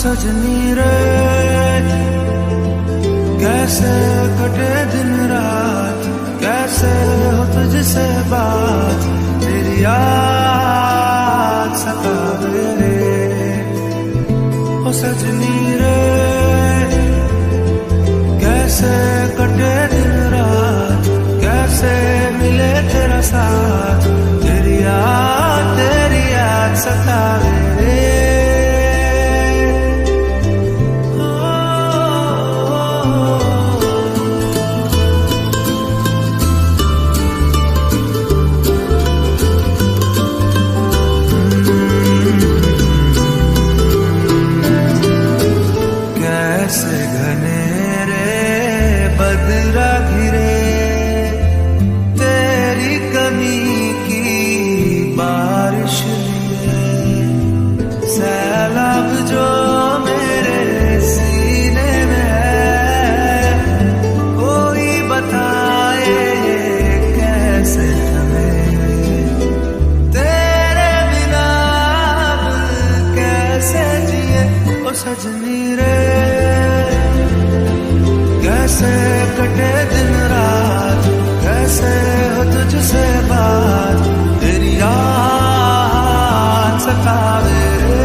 सजनी रे कैसे कटे दिन रात, कैसे हो तुझसे बात, तेरी याद सतावे रे। ओ सजनी रे कैसे कटे दिन रात, कैसे मिले तेरा साथ, तेरी याद सतावे रे। कैसे घनेरे बदरा घिरे तेरी कमी की बारिश लिए, सैलाब जो मेरे सीने में है, कोई बताए ये कैसे हमें, तेरे बिना अब कैसे जिए। ओ सजनी रे कैसे कटे दिन रात, कैसे हो तुझसे बात, तेरी याद सतावे रे।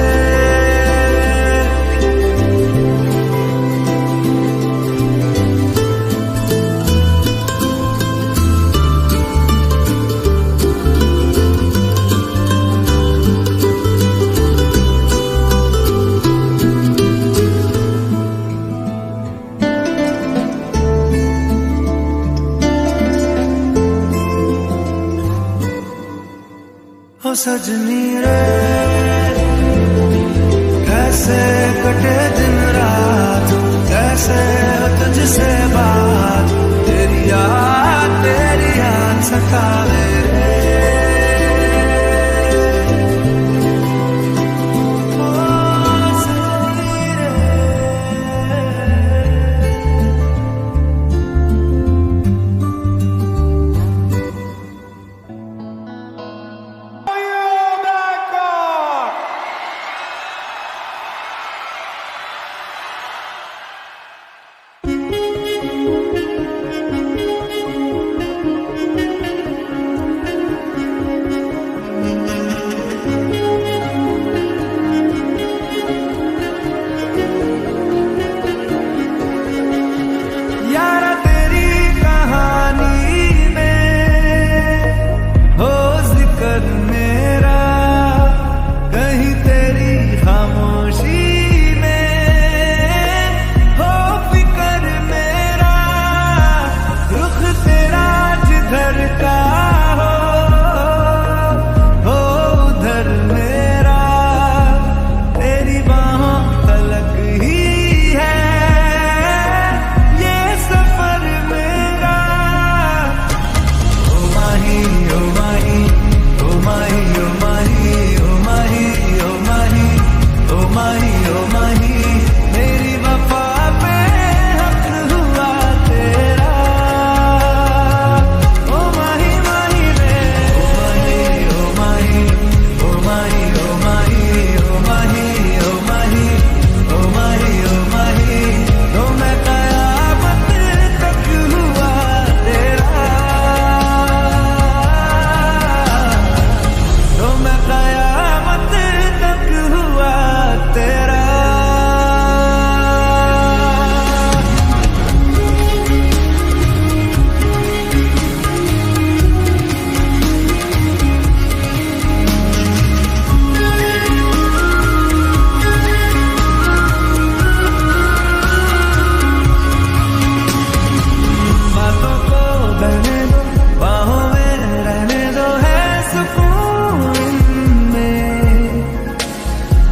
ओ सजनी रे कैसे कटे दिन रात, कैसे हो तुझसे बात, तेरी याद सतावे रे।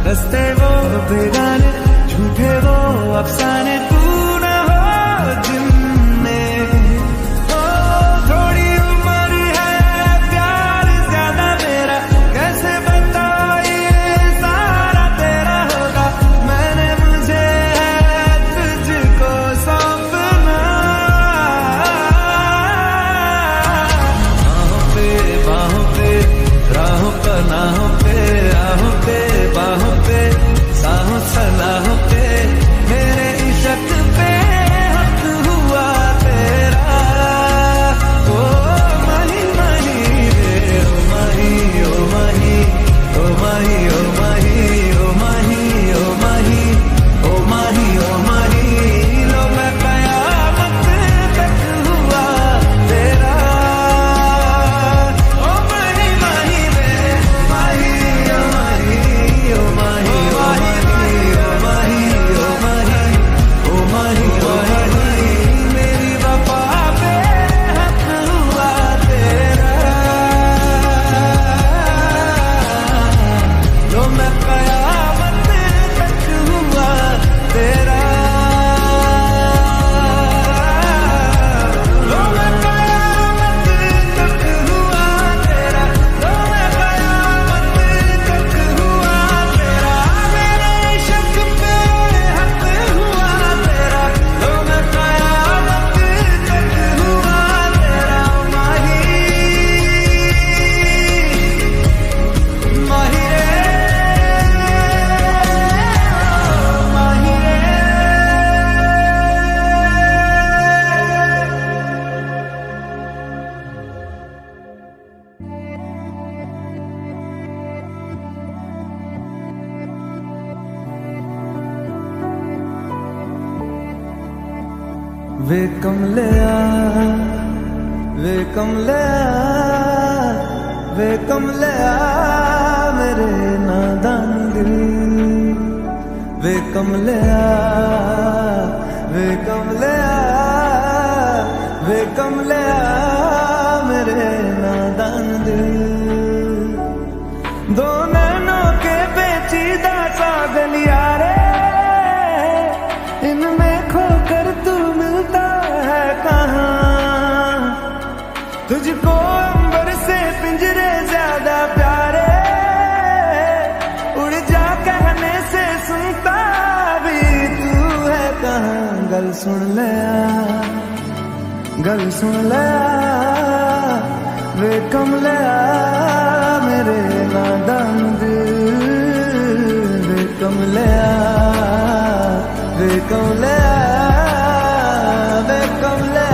रस्ते वो बेगाने, झूठे वो अफसाने, तू न हो जिनमें। ओ थोड़ी उम्र है, प्यार ज्यादा मेरा, कैसे बताइए सारा तेरा होगा। मैंने मुझे है तुझको सौंपना, बाहों पे राहों पर नाहों पे, आहों पे बाहों पे, साहों सलाहों वे कमलिया वे कमलिया वे कमलिया मेरे नादान दिल वे कमलिया वे कमलिया वे कमलिया मेरे नादान दिल दो नैनों के पेचीदा सा गलिया रे इनमें खोकर तू मिलता है कहाँ तुझको अंबर से पिंजरे ज्यादा प्यारे उड़ जा कहने से सुनता भी तू है कहाँ गल सुन ले वे कमलिया मेरे नादान दिल वे कमलिया वे कमलिया वे कमलिया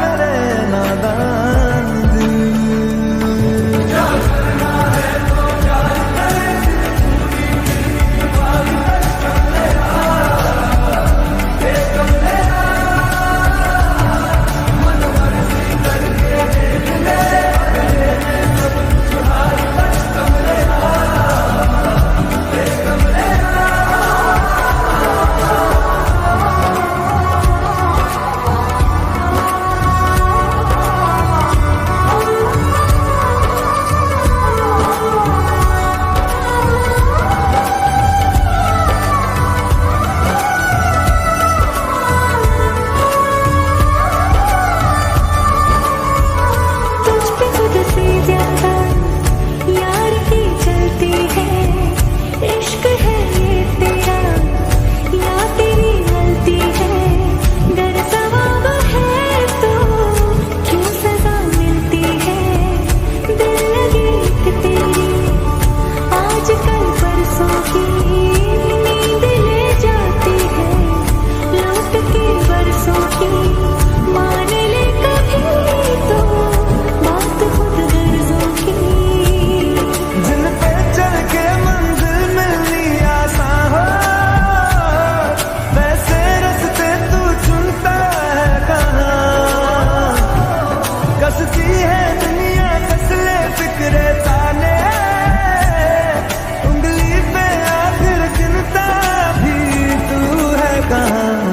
मेरे नादान दिल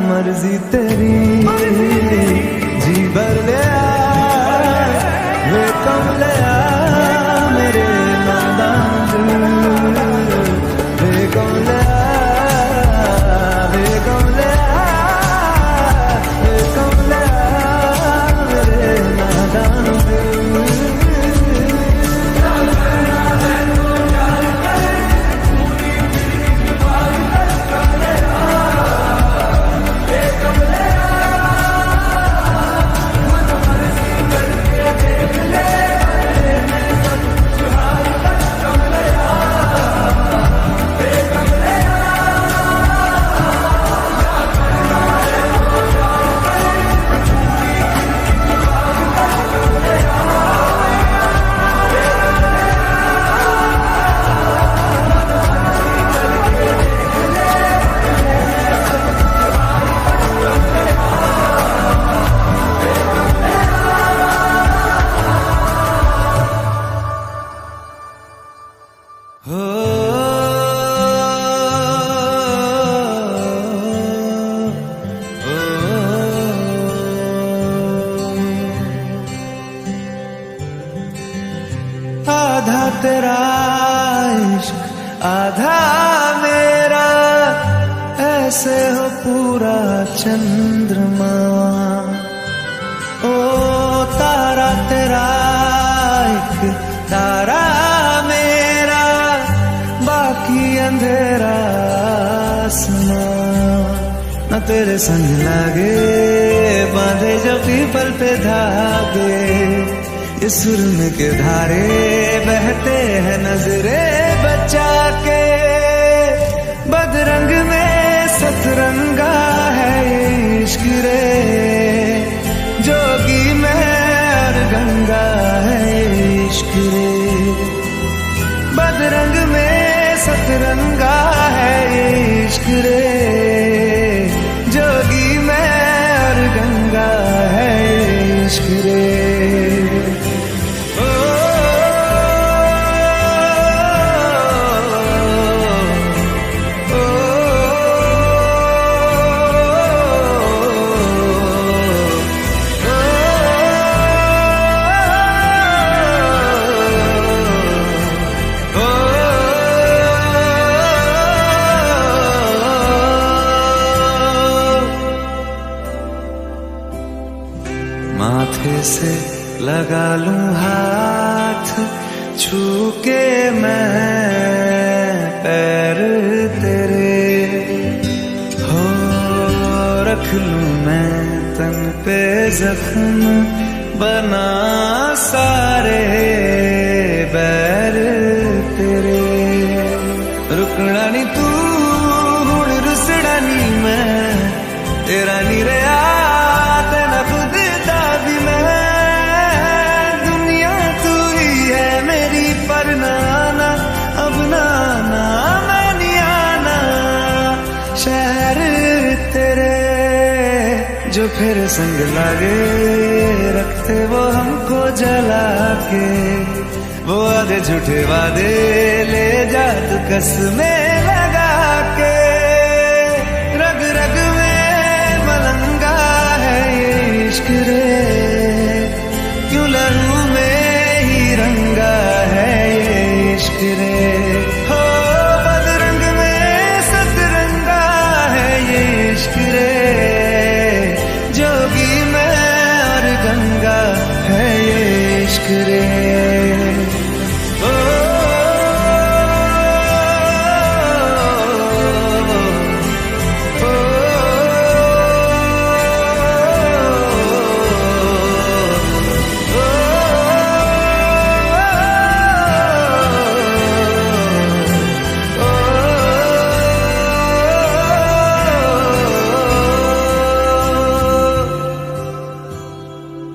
मर्जी तेरी जी भर ले वे कमलिया मेरे नादान दिल वे कमलिया वे कमलिया वे कमलिया मेरे नादान दिल आधा तेरा इश्क आधा मेरा ऐसे हो पूरा चंद्रमा ओ तारा तेरा एक तारा मेरा बाकी अंधेरा आसमां न तेरे संग लागे बांधे जो पीपल पे धागे ये सुरम के धारे बहते हैं नजरे बचा के बदरंग में सतरंगा है इश्क रे जोगी में और गंगा है इश्क रे बदरंग में सतरंगा है इश्क रे जोगी में और से लगा लूं हाथ, छू के मैं पैर तेरे, हो रख लूं मैं तन पे जख्म, बना सारे बैर तेरे। रुकना नी तू हुण रुसड़ा नी मैं, तेरा नी रहा तेना खुद दा भी मैं। दुनिया तू ही है मेरी पर नाना, अब नाना मैं नहीं आना। शहर तेरे जो फिर संग लागे, रखते वो हमको जला के। वो आधे झूठे वादे ले जा तू कसमें लगा के। रग रग में मलंगा है ये इश्क रे, क्यों लहू में ही रंगा है ये इश्क रे। हो बदरंग में सतरंगा है ये इश्क रे, जोगी में और गंगा है ये इश्क रे।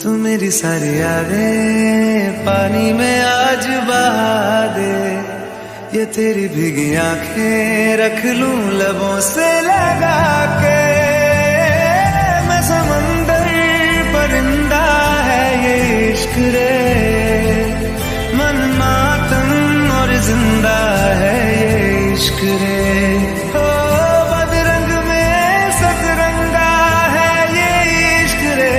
तू मेरी सारी यादें पानी में आज बहा दे। ये तेरी भीगी आंखें रख लूं लबों से लगा के। मैं समंदर परिंदा है ये इश्क रे, मन मातम और जिंदा है ये इश्क रे। हो बदरंग में सतरंगा है ये इश्क रे,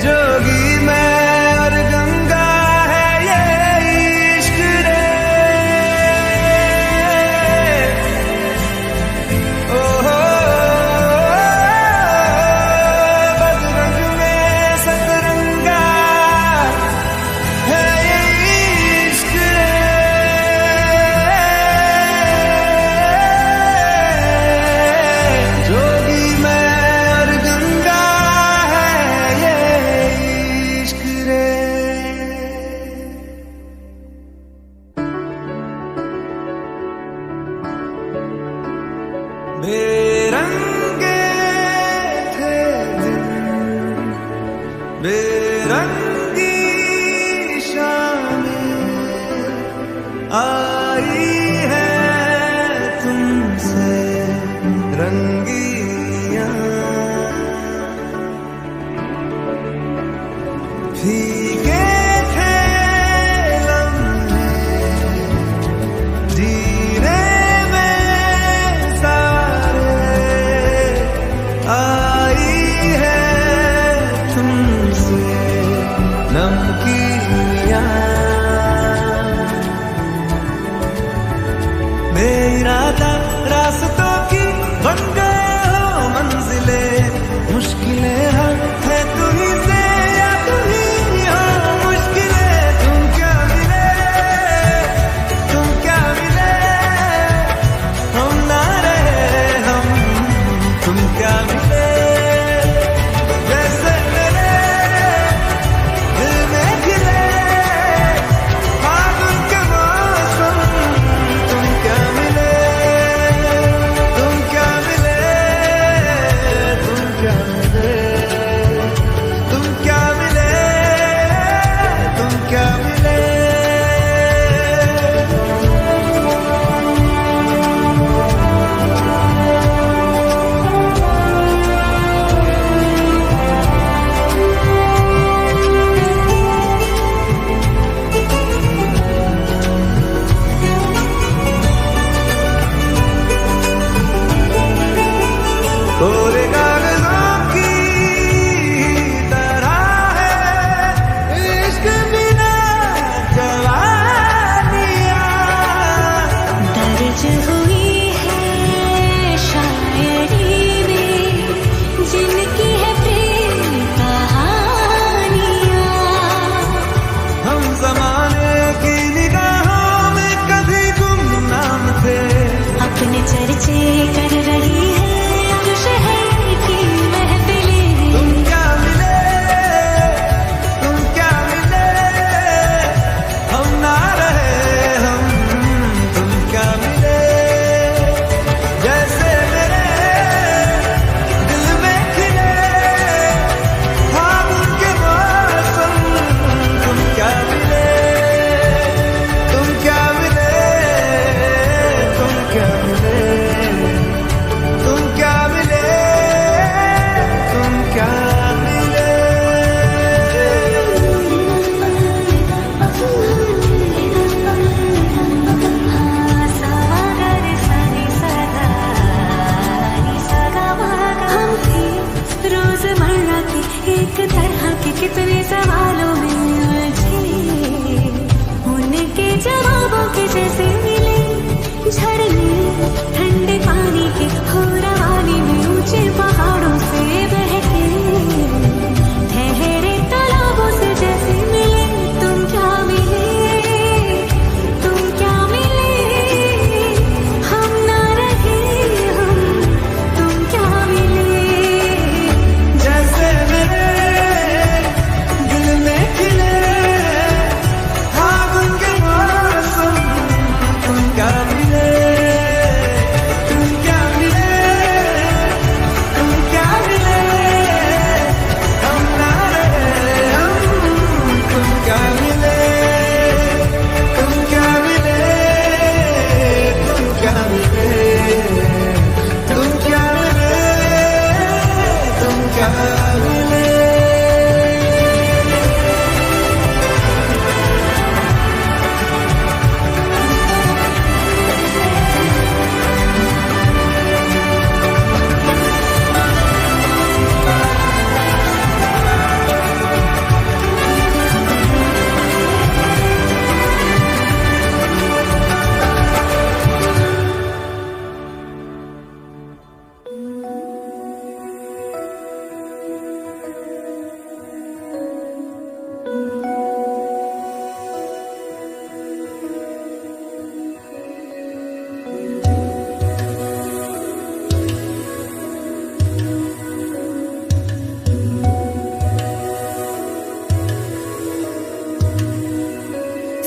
जोगी मैं और गंगा है ये इश्क रे। ओ हो बदरंग में सतरंगा है ये इश्क रे, जोगी मैं और गंगा है ये इश्क रे। बेरंगे थे दिन, बेरंगी शामें आई है तुमसे रंगियां। फीके थे लम्हे जीने में सारे, आई है तुमसे नमकीनियां। बेइरादा रास्तों की बन गए हो मंजिले, मुश्किलें है तू ही से या तू ही हो मुश्किलें। तुम क्या मिले हम ना रहे हम, तुम क्या मिले जैसे मेरे दिल में खिले। सवालों में उलझे, उनके जवाबों के जैसे मिले झरने ठंडे पानी के, हो रवानी में ऊंचे पहाड़ों से बहके, ठहरे तालाबों से जैसे मिले। तुम क्या मिले, तुम क्या मिले, हम ना रहे हम, तुम क्या मिले। जैसे मेरे दिल में खिले फागुन के मौसम, तुम क्या मिले, तुम क्या मिले, तुम क्या मिले, हम ना रहे हम, तुम क्या मिले, तुम क्या मिले, तुम क्या मिले, तुम क्या मिले, तुम क्या मिले।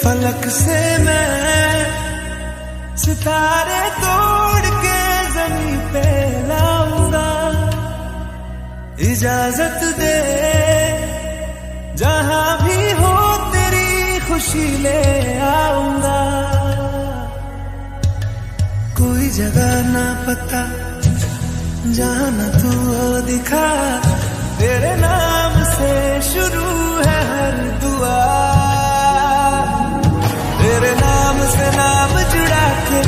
फलक से मैं सितारे तोड़ के जमीन पे लाऊंगा, इजाजत दे जहां भी हो तेरी खुशी ले आऊंगा। कोई जगह ना पता जहां न तू हो दिखा, तेरे नाम से शुरू है हर दुआ, तेरे नाम से नाम जुड़ा के,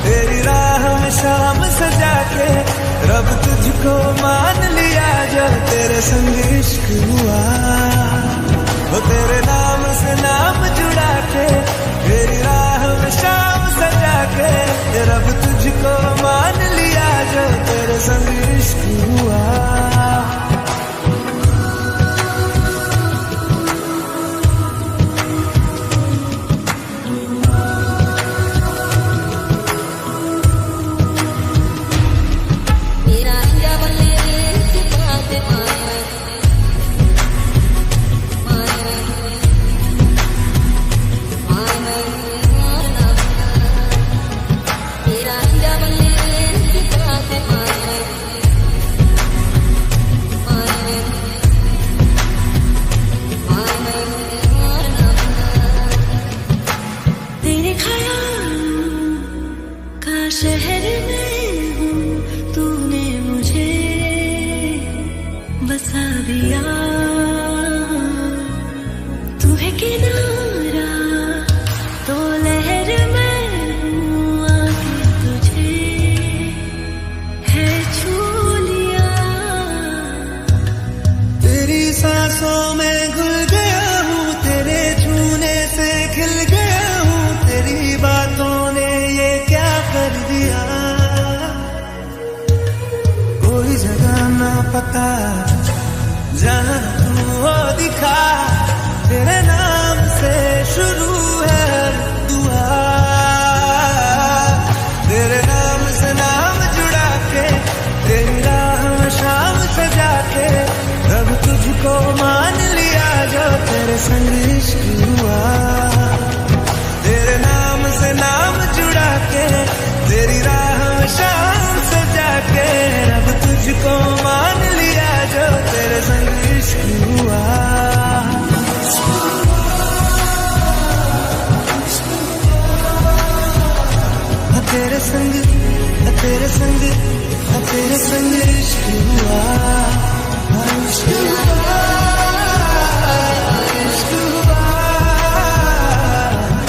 तेरी राह में शाम सजा के, रब तुझको मान लिया जो तेरे संग इश्क हुआ। वो तेरे नाम से नाम जुड़ा के, तेरी राह में शाम सजा के, रब तुझको मान लिया जो तेरे संग इश्क हुआ। शहर में हूँ, तूने मुझे बसा दिया, तू है किनारा तो लहर में हूँ, आके तुझे है छू लिया। तेरी सांसों में घुल गया हूँ, तेरे छूने से खिल गया हूँ, तेरी बातों ने ये क्या कर दिया। कोई जगह ना पता जहाँ तू हो दिखा, तेरे नाम से शुरू है हर दुआ, तेरे नाम से नाम जुड़ा के, तेरी राह में शाम सजा के, रब तुझको मान लिया जो तेरे संग इश्क हुआ। तेरे नाम से नाम जुड़ा के, तेरी राह में शाम सजा के, रब तुझको मान लिया जो तेरे संग इश्क हुआ। तेरे संग, तेरे संग, तेरे संग इश्क हुआ, इश्क हुआ, इश्क हुआ।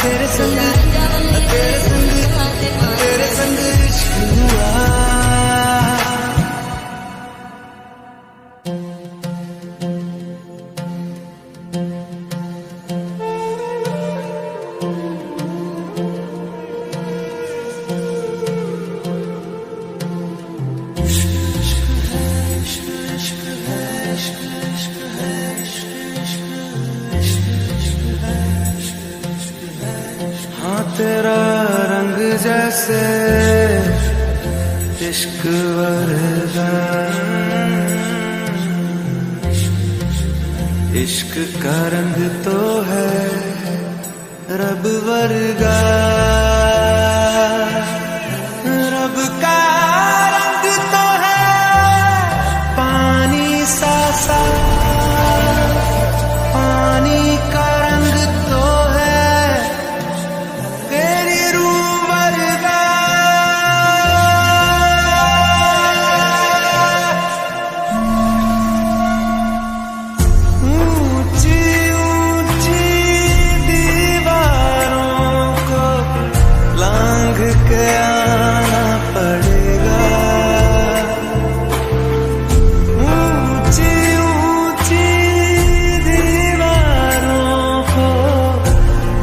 तेरे संग, तेरे संग, तेरे संग इश्क हुआ। हाँ तेरा रंग जैसे इश्क वर्गा, इश्क का रंग तो है रब वर्गा, रब का रंग तो है पानी सा सा, पानी का रंग तो है तेरी रूह वर्गा। ऊंची ऊंची दीवारों को लांघ के आना पड़ेगा, ऊंची ऊंची दीवारों को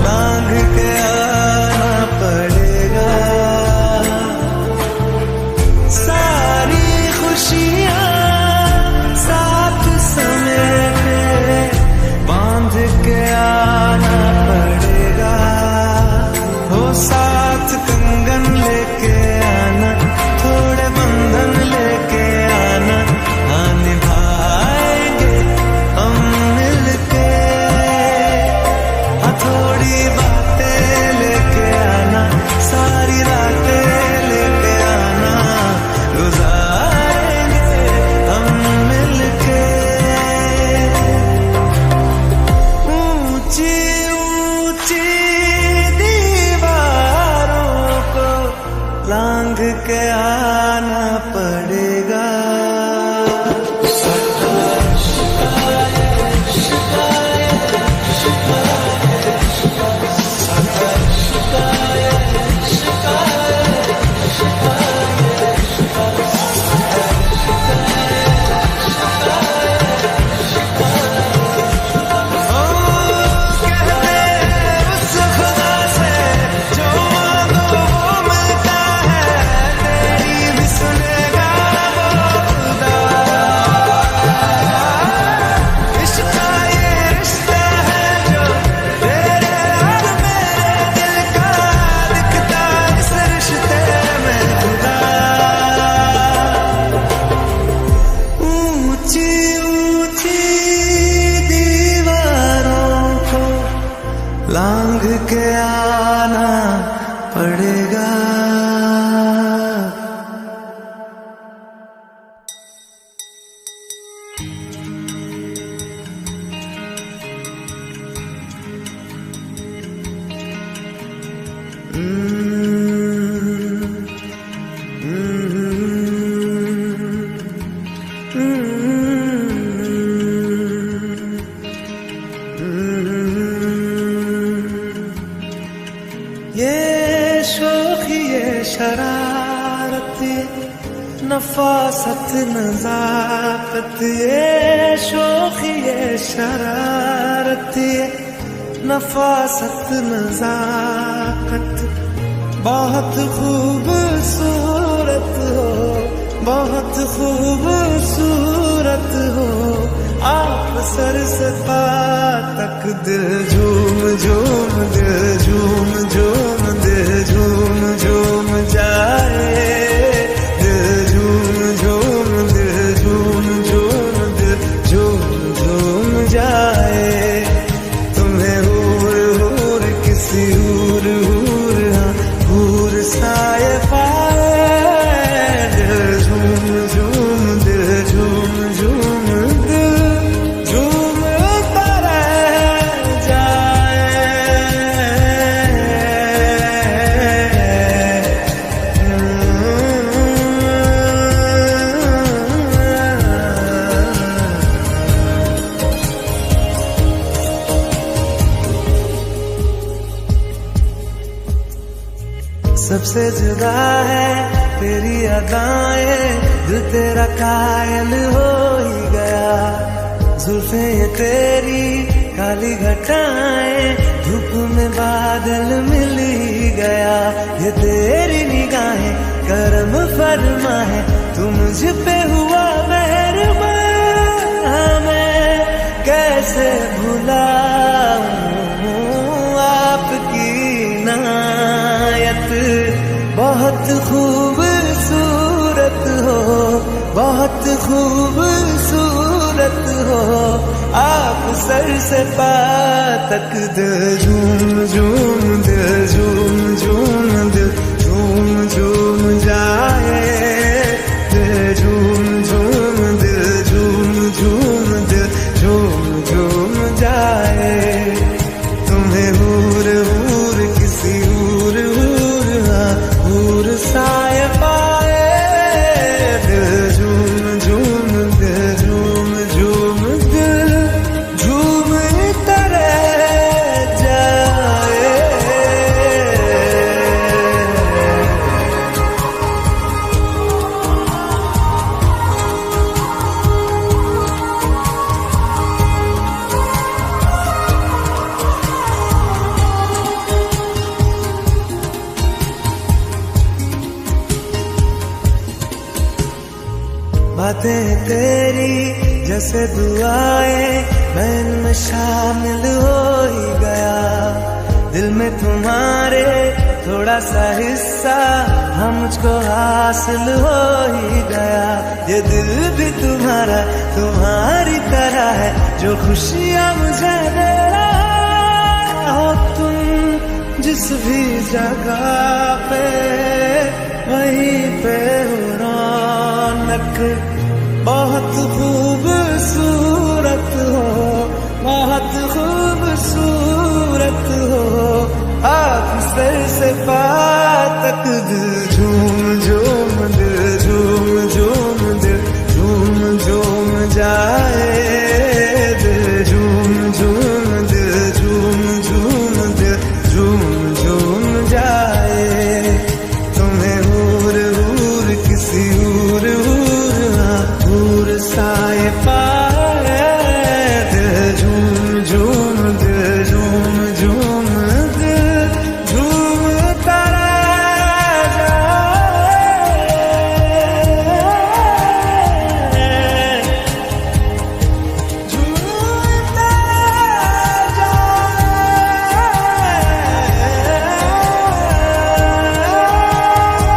लांघ के आना पड़ेगा। सारी खुशियाँ साथ समेटे बांध के आना पड़ेगा, हो साथ कंगन लेके आना, थोड़े बंधन लेके आना, हाँ निभाएंगे हम मिलके, हाँ थोड़ी बातें लेके आना, सारी रातें लेके आना, गुजारेंगे हम मिलके। ऊंची ऊंची दीवारों को लांघ के आना पड़ेगा। ऊंची ऊंची दीवारों को लांघ के आना पड़ेगा। ये शोखी ये शरारत ये नफासत नजाकत, ये शोखी ये शरारत ये नफासत नजाकत, बहुत खूबसूरत हो, बहुत खूबसूरत हो, आप सर से पा तक दिल झूम झूम, दिल झूम झूम, दिल झूम झूम जाए, दिल झूम झूम, दिल झूम झूम, दिल झूम झूम जाए। तुम्हें हूर हूर किसी हूर हूर, हाँ हूर साए पाए, दिल झूम झूम, दिल झूम झूम, दिल झूम सबसे जुदा है तेरी अदाएं, दिल तेरा कायल हो ही गया। जुल्फें ये तेरी काली घटाएं, धूप में बादल मिल ही गया। ये तेरी निगाहें करम फरमा है, तू मुझ पे हुआ मेहरबान। मैं कैसे भुलाऊं आपकी नायत, बहुत खूबसूरत हो, बहुत खूबसूरत हो आप। सर से पाँव तक दिल झूम झूम, दिल झूम झूम, दिल झूम झूम जाए। दिल झूम झूम, दिल झूम झूम, दिल झूम झूम जाए। तुम्हें हूर हूर किसी हूर हूर हूर साए पाए। दिल झूम झूम, दिल झूम झूम, दिल झूम तरह जाए। बातें तेरी जैसे दुआएं, मैं इनमें शामिल हो ही गया। दिल में तुम्हारे थोड़ा सा हिस्सा हम मुझको हासिल हो ही गया। ये दिल भी तुम्हारा तुम्हारी तरह है, जो खुशियाँ मुझे दे रहा हो तुम। जिस भी जगह पे वहीं पे हो रौनक। बहुत खूबसूरत हो, बहुत खूबसूरत हो आप। सर से पाँव तक दिल झूम झूम, दिल झूम झूम, दिल झूम झूम जाए। दिल झूम झूम, दिल झूम झूम, दिल झूम झूम जाए। तुम्हें हूर हूर किसी हूर हूर साए पाए। दिल झूम झूम, दिल झूम झूम, दिल झूम तारा जाए। झूम तारा जाए।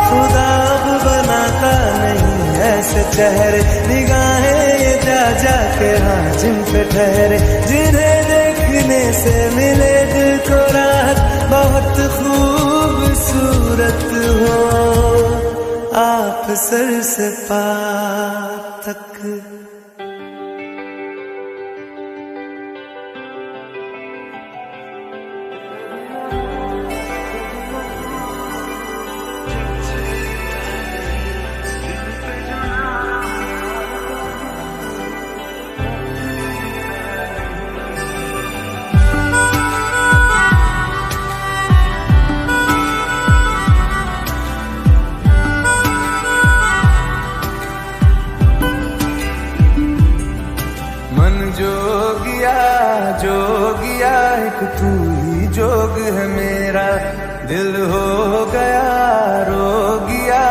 खुदा अब बनाता नहीं ऐसे चेहरे, निगाहें ये जा जा के हाँ जिन पे ठहरे। जिन्हें देखने से मिले दिल को राहत, बहुत खूबसूरत हो आप। सर से पाँव तक जोगिया एक तू ही जोग है मेरा। दिल हो गया रोगिया,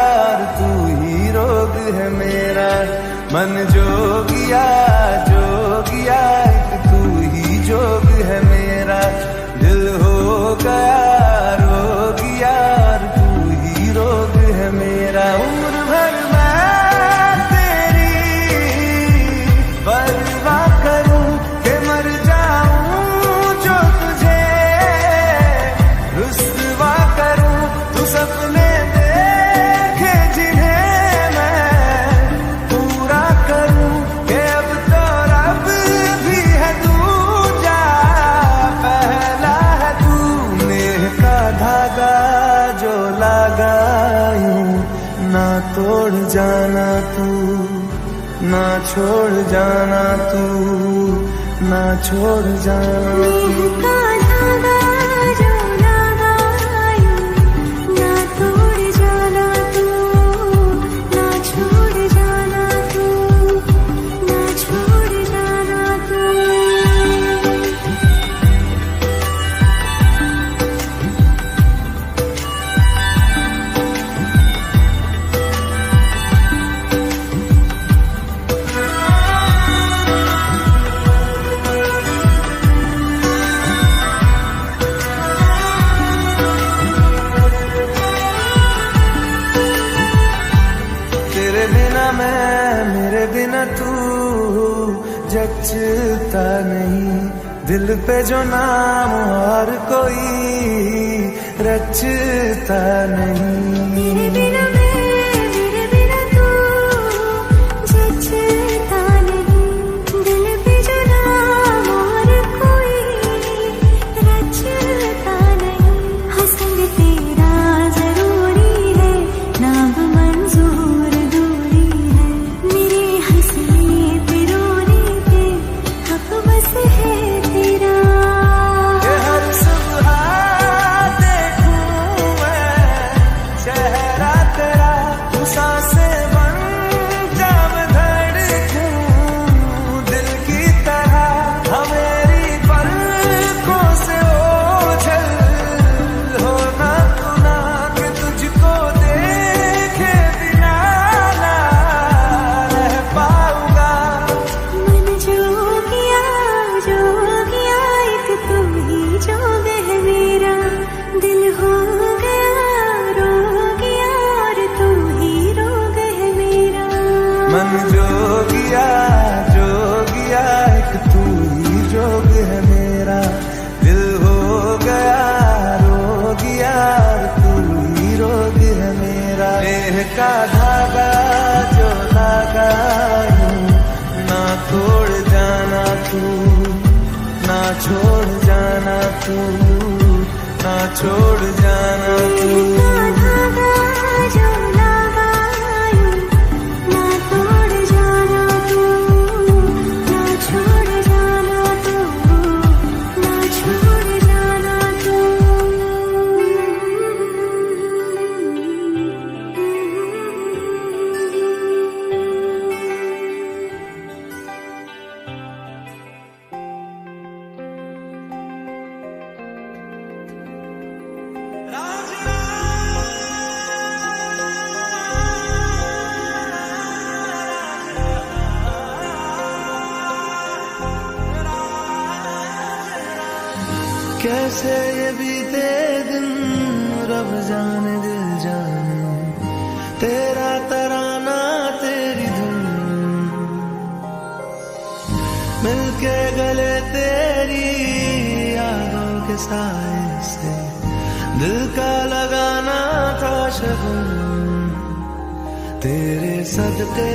तू ही रोग है मेरा। मन जोगिया एक तू ही जोग है मेरा। दिल हो गया रोगिया, तू ही रोग है मेरा। उम्र भर मैं तेरी परवाह करूं के मर जाऊं जो तुझे रुसवा करूं। तू सपने देखे जिन्हें मैं पूरा करूं, के अब तो रब भी है दूजा पहला है तू। नेह का धागा जो लगायूं, ना तोड़ जाना तू, ना छोड़ जाना तू, ना छोड़ जाना तू। ना तोड़ जाना तू, ना छोड़ जाना तू, ना छोड़ जाना तू। जचता नहीं, दिल पे जो नाम और कोई रचता नहीं। तेरे बिना मैं, तेरे बिना तू जचता नहीं, दिल पे जो नाम और कोई रचता नहीं। हंसना तेरा जरूरी है, नाम मंजूर दूरी है, मेरे हंसने पे रोने पे हक बस है तेरा। ये हर सुबह देखूं मैं चेहरा तेरा, तू सांसें बन जा मैं धड़कूं दिल की तरह। मेरी पलकों से ओझल होना तू ना, कि तुझको देखे बिना ना रह पाऊंगा। मन जोगिया जोगिया, एक तू ही जोग है मेरा, दिल हो गया रोगिया और तू ही रोग है मेरा। मन जोगिया जोगिया, एक तू ही जोग है मेरा, दिल हो गया रोगिया और तू ही रोग है मेरा। देह का धागा जो धागा यूं ना तोड़ जाना तू, ना छोड़ जाना तू, ना छोड़ जाना तू। धागा जो लगा यूं ना तोड़ जाना तू, ना छोड़ जाना तू, ना छोड़ जाना तू। कैसे ये बीते दिन रब जाने दिल जाने, तेरा तराना तेरी धुन मिलके गले तेरी यादों के साए से, दिल का लगाना था शगुन। तेरे सदके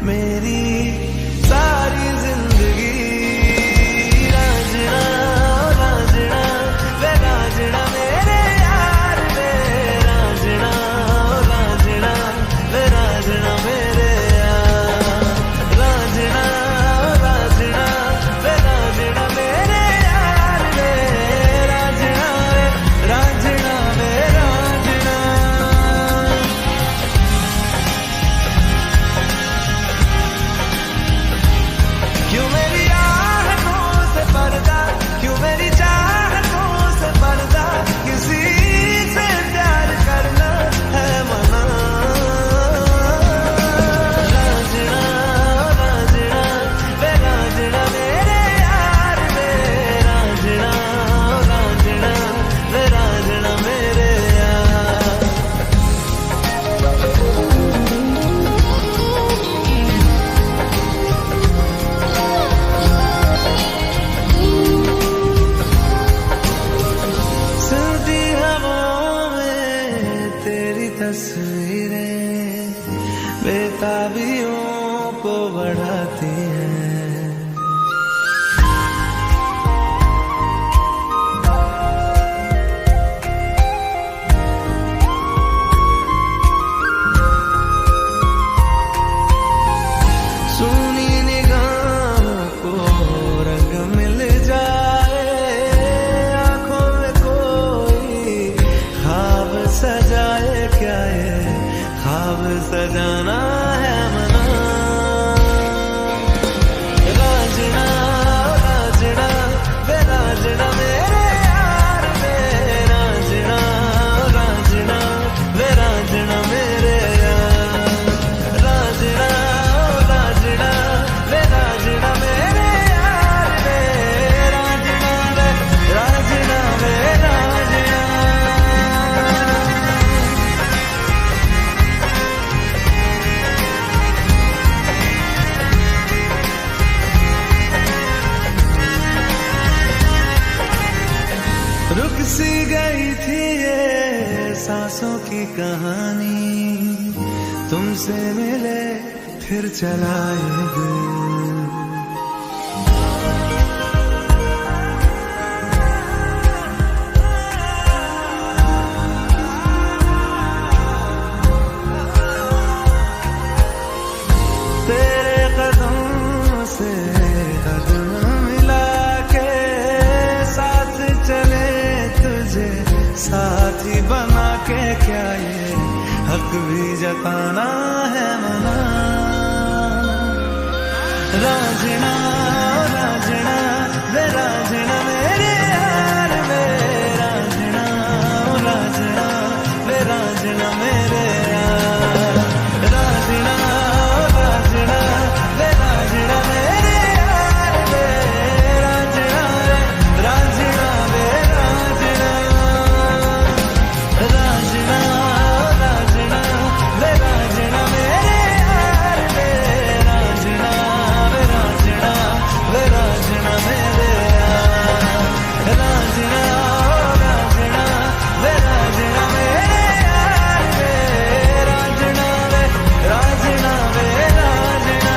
मेरी सारी जिंदगी राजना राजना वे राजना मेरे यार वे राजना राजना वे राजना मेरे यार राजना राजना वे राजना मेरे यार वे राजना राजना वे राजना। क्यों मेरी आहटों से पर्दा, क्यों मेरी चाहतों से पर्दा, किसी से प्यार करना है मना। राजना राजना वे राजना मेरे यार वे राजना राजना वे राजना मेरे यार। सर्दी हवाओं में तेरी तस्वीरें बेताबियों को बढ़ाती हैं। सुनी निगाहों को रंग मिल जाए, आंखों में कोई ख्वाब सजाए, क्या ये ख्वाब सजाना है मना। राजना राजना वे राजना मेरे यार वे राजना राजना वे राजना मेरे यार राजना राजना वे राजना मेरे यार वे राजना वे राजना वे राजना। सी गई थी ये सांसों की कहानी, तुमसे मिले फिर चलाए दिल। तेरे कदमों से कदम मिला के साथ चले, तुझे साथी बना के क्या ये हक भी जताना है मना। राजना राजना वे राजना मेरे यार वे राजना, राजना वे राजना मेरे यार, राजना राजना वे राजना मेरे यार वे राजना, राजना वे राजना, राजना राजना वे राजना मेरे यार वे राजना, वे राजना वे राजना मेरे यार, राजना राजना वे राजना मेरे यार वे राजना, वे राजना वे राजना।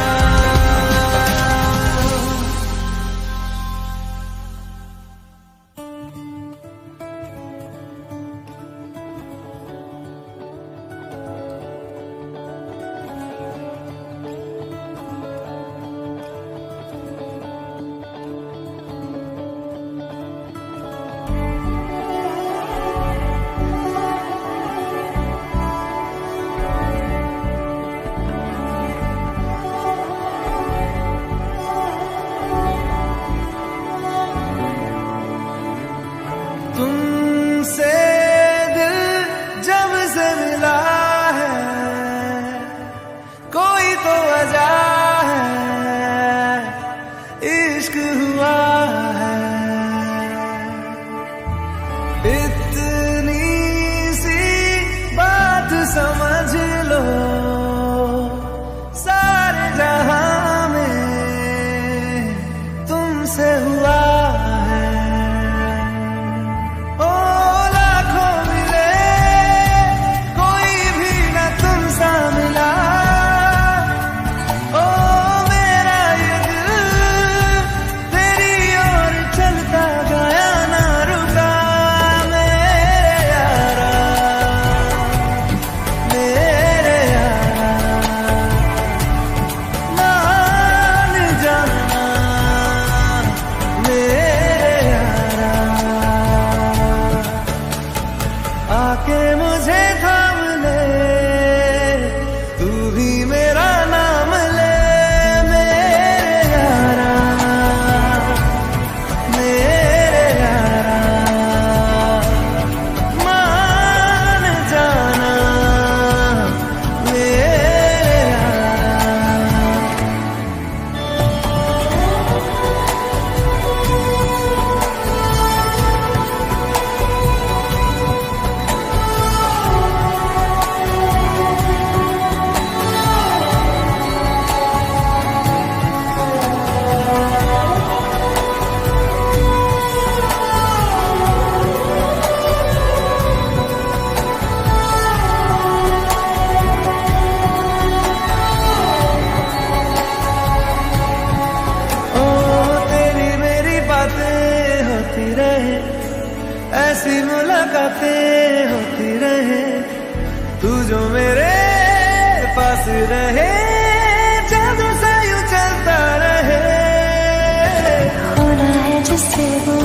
तुमसे दिल जब से मिला है, कोई तो वजह है, इश्क हुआ है। इतनी सी बात समझ लो, सारे जहां में तुमसे हुआ है। ओ लाखों मिले कोई भी न तुम सा मिला, ओ मेरा ये दिल तेरी ओर चलता गया ना रुका। मेरे यारा मेरे यारा मान जाना, मेरे यारा आके मुझे थाम ले, तू भी मेरा नाम ले। मेरे यारा मेरे यारा मान जाना, मेरे यारा। ओ तेरी मेरी बातें होती रहे, ऐसी मुलाकातें होती रहे, तू जो मेरे पास रहे, जादू सा यूं चलता रहे। होना है जिससे वो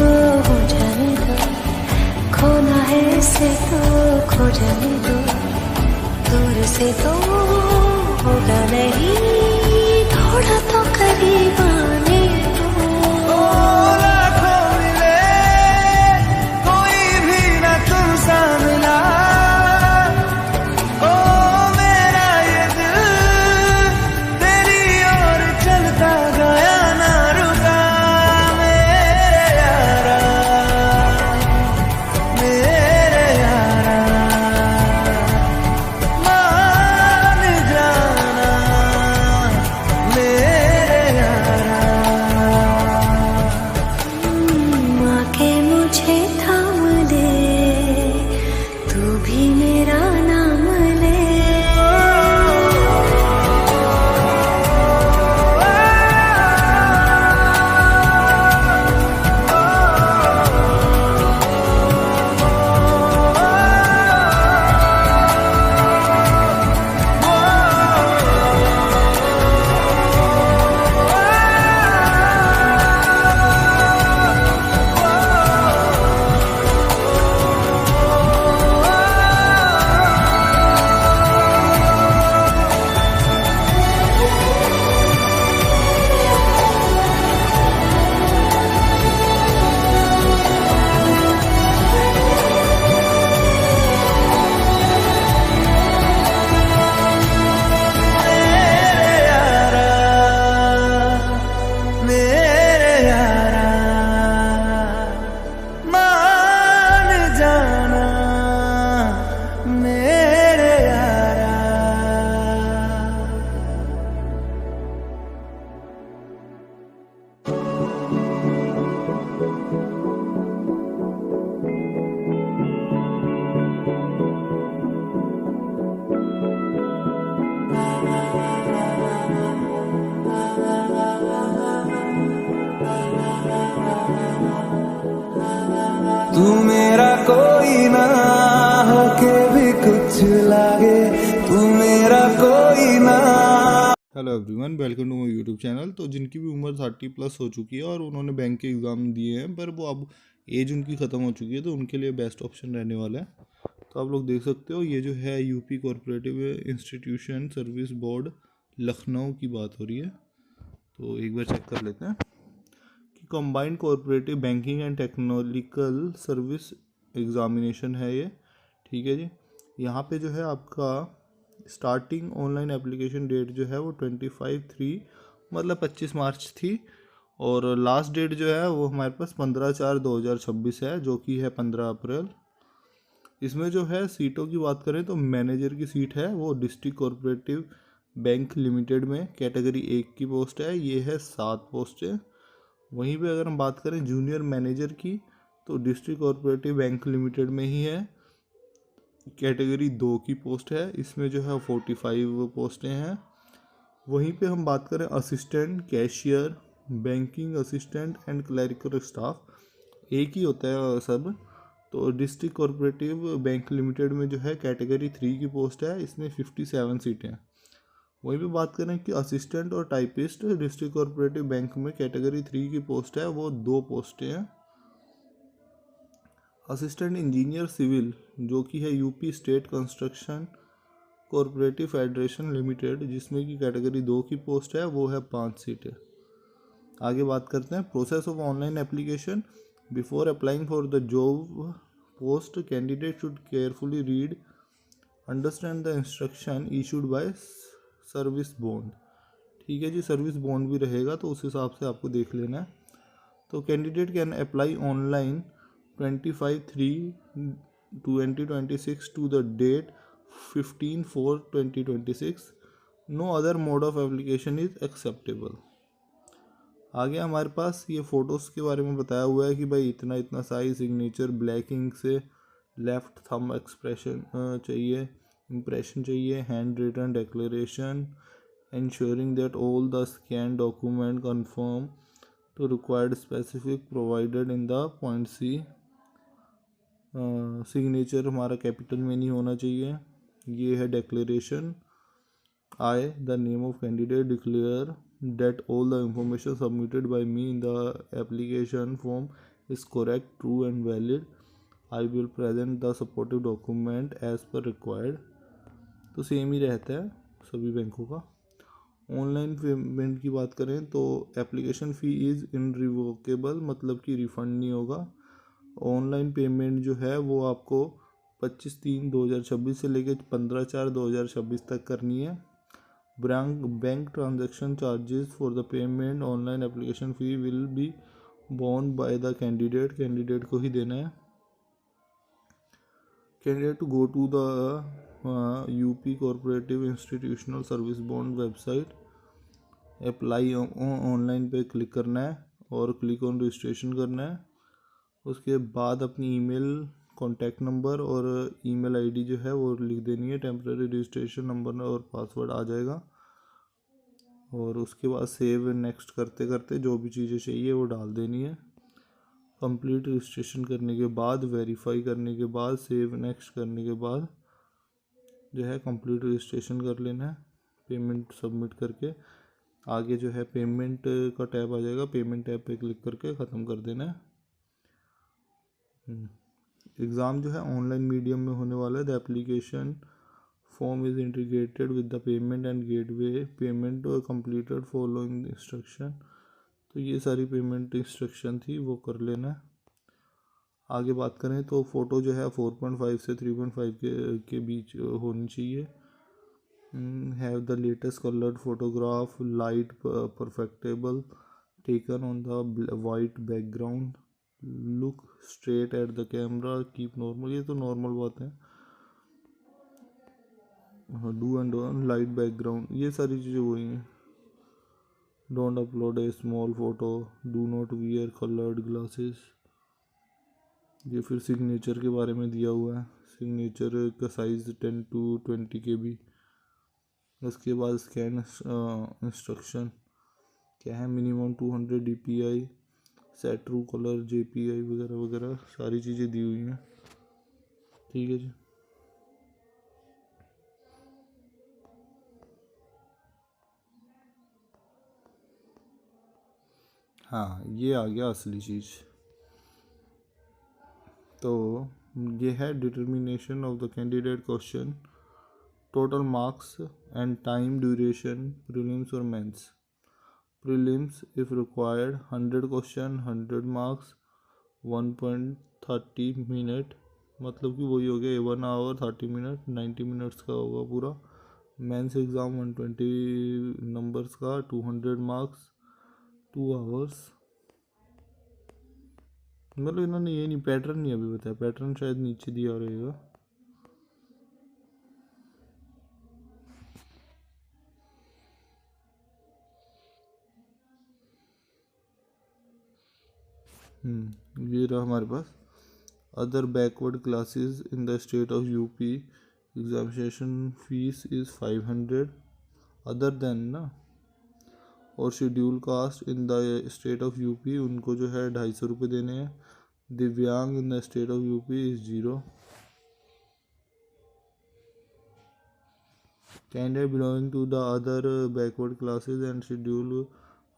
हो जाने दो, खोना है इससे तो खो जाने दो, दूर से तो होगा नहीं, थोड़ा तो करीब आने दो। ओ लाखों मिले कोई भी न तुम सा मिला, ओ मेरा ये दिल तेरी ओर चलता गया ना रुका। मेरे यारा मेरे यारा मान जाना, मेरे यारा तू मेरा कोई ना होके भी कुछ लागे, तू मेरा कोई ना। Hello everyone, welcome to my YouTube channel. तो जिनकी भी उम्र 30+ हो चुकी है और उन्होंने बैंक के एग्ज़ाम दिए हैं पर वो अब एज उनकी ख़त्म हो चुकी है, तो उनके लिए बेस्ट ऑप्शन रहने वाला है। तो आप लोग देख सकते हो, ये जो है UP corporative institution service board Lucknow की बात हो रही है। तो एक बार चेक कर लेते हैं कि combined corporative banking and technological service examination है ये। ठीक है जी। यहाँ पे जो है आपका स्टार्टिंग ऑनलाइन एप्लीकेशन डेट जो है वो 25/3 मतलब 25 मार्च थी, और लास्ट डेट जो है वो हमारे पास 15/4/2026 है, जो कि है 15 अप्रैल। इसमें जो है सीटों की बात करें तो मैनेजर की सीट है वो डिस्ट्रिक्ट कोऑपरेटिव बैंक लिमिटेड में कैटेगरी 1 की पोस्ट है, ये है 7 पोस्टें। वहीं पे अगर हम बात करें जूनियर मैनेजर की, तो डिस्ट्रिक्ट कोऑपरेटिव बैंक लिमिटेड में ही है, कैटेगरी 2 की पोस्ट है, इसमें जो है 45 पोस्टें हैं। वहीं पे हम बात करें assistant cashier, banking assistant and clerical staff, एक ही होता है सब। तो डिस्ट्रिक्ट कोऑपरेटिव बैंक लिमिटेड में जो है कैटेगरी 3 की पोस्ट है, इसमें 57 सीटें हैं। वहीं पे बात करें कि असिस्टेंट और टाइपिस्ट डिस्ट्रिक्ट कोऑपरेटिव बैंक में कैटेगरी 3 की पोस्ट है, वो 2 पोस्टें हैं। असिस्टेंट इंजीनियर सिविल जो कि है UP state construction corporative federation limited, जिसमें कि कैटेगरी 2 की पोस्ट है, वो है 5 सीटें। आगे बात करते हैं process of online application. Before applying for the job post, candidate should carefully read understand the instruction issued by service bond. ठीक है जी, सर्विस बॉन्ड भी रहेगा तो उस हिसाब से आपको देख लेना है। तो candidate can apply online 25/3/2026 to the date 15/4/2026. No other mode of application is acceptable. आगे हमारे पास ये फ़ोटोज़ के बारे में बताया हुआ है कि भाई इतना इतना साइज, सिग्नेचर, ब्लैक इंक से, लेफ़्ट थंब एक्सप्रेशन चाहिए, इम्प्रेशन चाहिए, handwritten declaration, ensuring that all the scanned document conform to required specific provided in the point C. Signature हमारा कैपिटल में नहीं होना चाहिए। ये है declaration. I the name of candidate declare that all the information submitted by me in the application form is correct, true and valid. I will present the supportive document as per required. तो same ही रहता है सभी बैंकों का। Online payment की बात करें तो एप्लीकेशन फ़ी इज़ इनरिवोकेबल, मतलब कि रिफ़ंड नहीं होगा। ऑनलाइन पेमेंट जो है वो आपको 25/3/2026 से लेकर 15/4/2026 तक करनी है। Bank transaction charges for the payment online application fee will be borne by the candidate को ही देना है। Candidate to go to the UP corporative institutional service bond website, apply online पे क्लिक करना है और क्लिक ऑन रजिस्ट्रेशन करना है। उसके बाद अपनी ईमेल, कॉन्टैक्ट नंबर और ईमेल आईडी जो है वो लिख देनी है। टेम्परेरी रजिस्ट्रेशन नंबर और पासवर्ड आ जाएगा, और उसके बाद सेव नेक्स्ट करते करते जो भी चीज़ें चाहिए वो डाल देनी है। कंप्लीट रजिस्ट्रेशन करने के बाद, वेरीफाई करने के बाद, सेव नेक्स्ट करने के बाद जो है कंप्लीट रजिस्ट्रेशन कर लेना है। पेमेंट सबमिट करके आगे जो है पेमेंट का टैब आ जाएगा, पेमेंट टैब पे क्लिक करके ख़त्म कर देना है। एग्ज़ाम जो है ऑनलाइन मीडियम में होने वाला है। The application form is integrated with the payment and gateway, payment completed following instruction. तो ये सारी पेमेंट इंस्ट्रक्शन थी, वो कर लेना है। आगे बात करें तो फ़ोटो जो है 4.5 से 3.5 के बीच होनी चाहिए। Have the latest coloured photograph, light preferable, taken on the white background, look straight at the camera, keep normal, ये तो नॉर्मल बात है। Do and don't, light background, ये सारी चीज़ें वही हैं। Don't upload a small photo, do not wear coloured glasses. ये फिर सिग्नेचर के बारे में दिया हुआ है। सिग्नेचर का साइज़ 10 to 20 KB। उसके बाद स्कैन इंस्ट्रक्शन क्या है, minimum 200 DPI set true colour, JPI वगैरह वगैरह सारी चीज़ें दी हुई हैं। ठीक है जी। हाँ, ये आ गया असली चीज़। तो ये है determination of the candidate question, total marks and time duration, prelims और mains. Prelims if required 100 question 100 marks 1.30 minute, मतलब कि वही हो गया 1 आवर 30 मिनट, 90 मिनट्स का होगा पूरा। मेंस एग्ज़ाम 120 नंबर्स का 200 मार्क्स 2 आवर्स। मतलब इन्होंने ये नहीं, पैटर्न नहीं अभी बताया, पैटर्न शायद नीचे दिया रहेगा। ये रहा हमारे पास। Other backward classes in the state of UP examination fees is 500। Other than ना, और schedule caste in the state of UP उनको जो है 250 रुपये देने हैं। दिव्यांग in the state of UP is 0। Candidate belonging to the other backward classes and schedule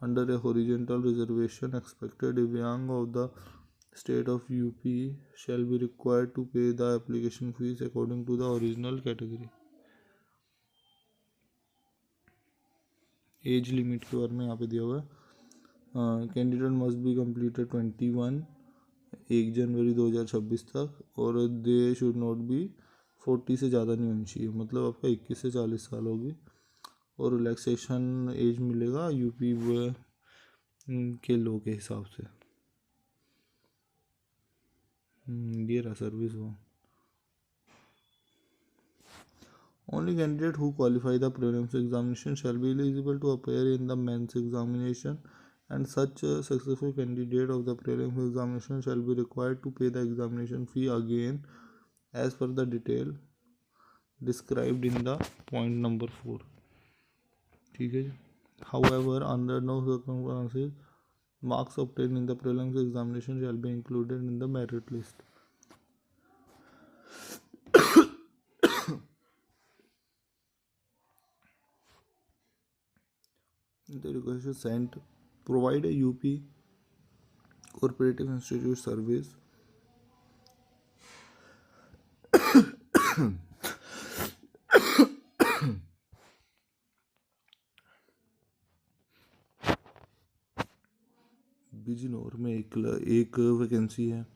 under a horizontal reservation expected divyang of the state of UP shall be required to pay the application fees according to the original category। Age limit के बारे में यहाँ पे दिया हुआ है। Candidate must be completed 21 1 जनवरी 2026 तक, और दे शुड नॉट बी 40 से ज़्यादा नहीं होनी चाहिए, मतलब आपका 21 से 40 साल होगी। और रिलैक्सेशन एज मिलेगा यूपी के लो के हिसाब से। ये रहा सर्विस वो। Only candidate who qualify the prelims examination shall be eligible to appear in the mains examination and such successful candidate of the prelims examination shall be required to pay the examination fee again as per the detail described in the point number 4। ठीक है जी। However, under no circumstances, marks obtained in the prelims examination shall be included in the merit list. The request is sent. Provide a UP Cooperative Institute service. Bijnor में एक vacancy है,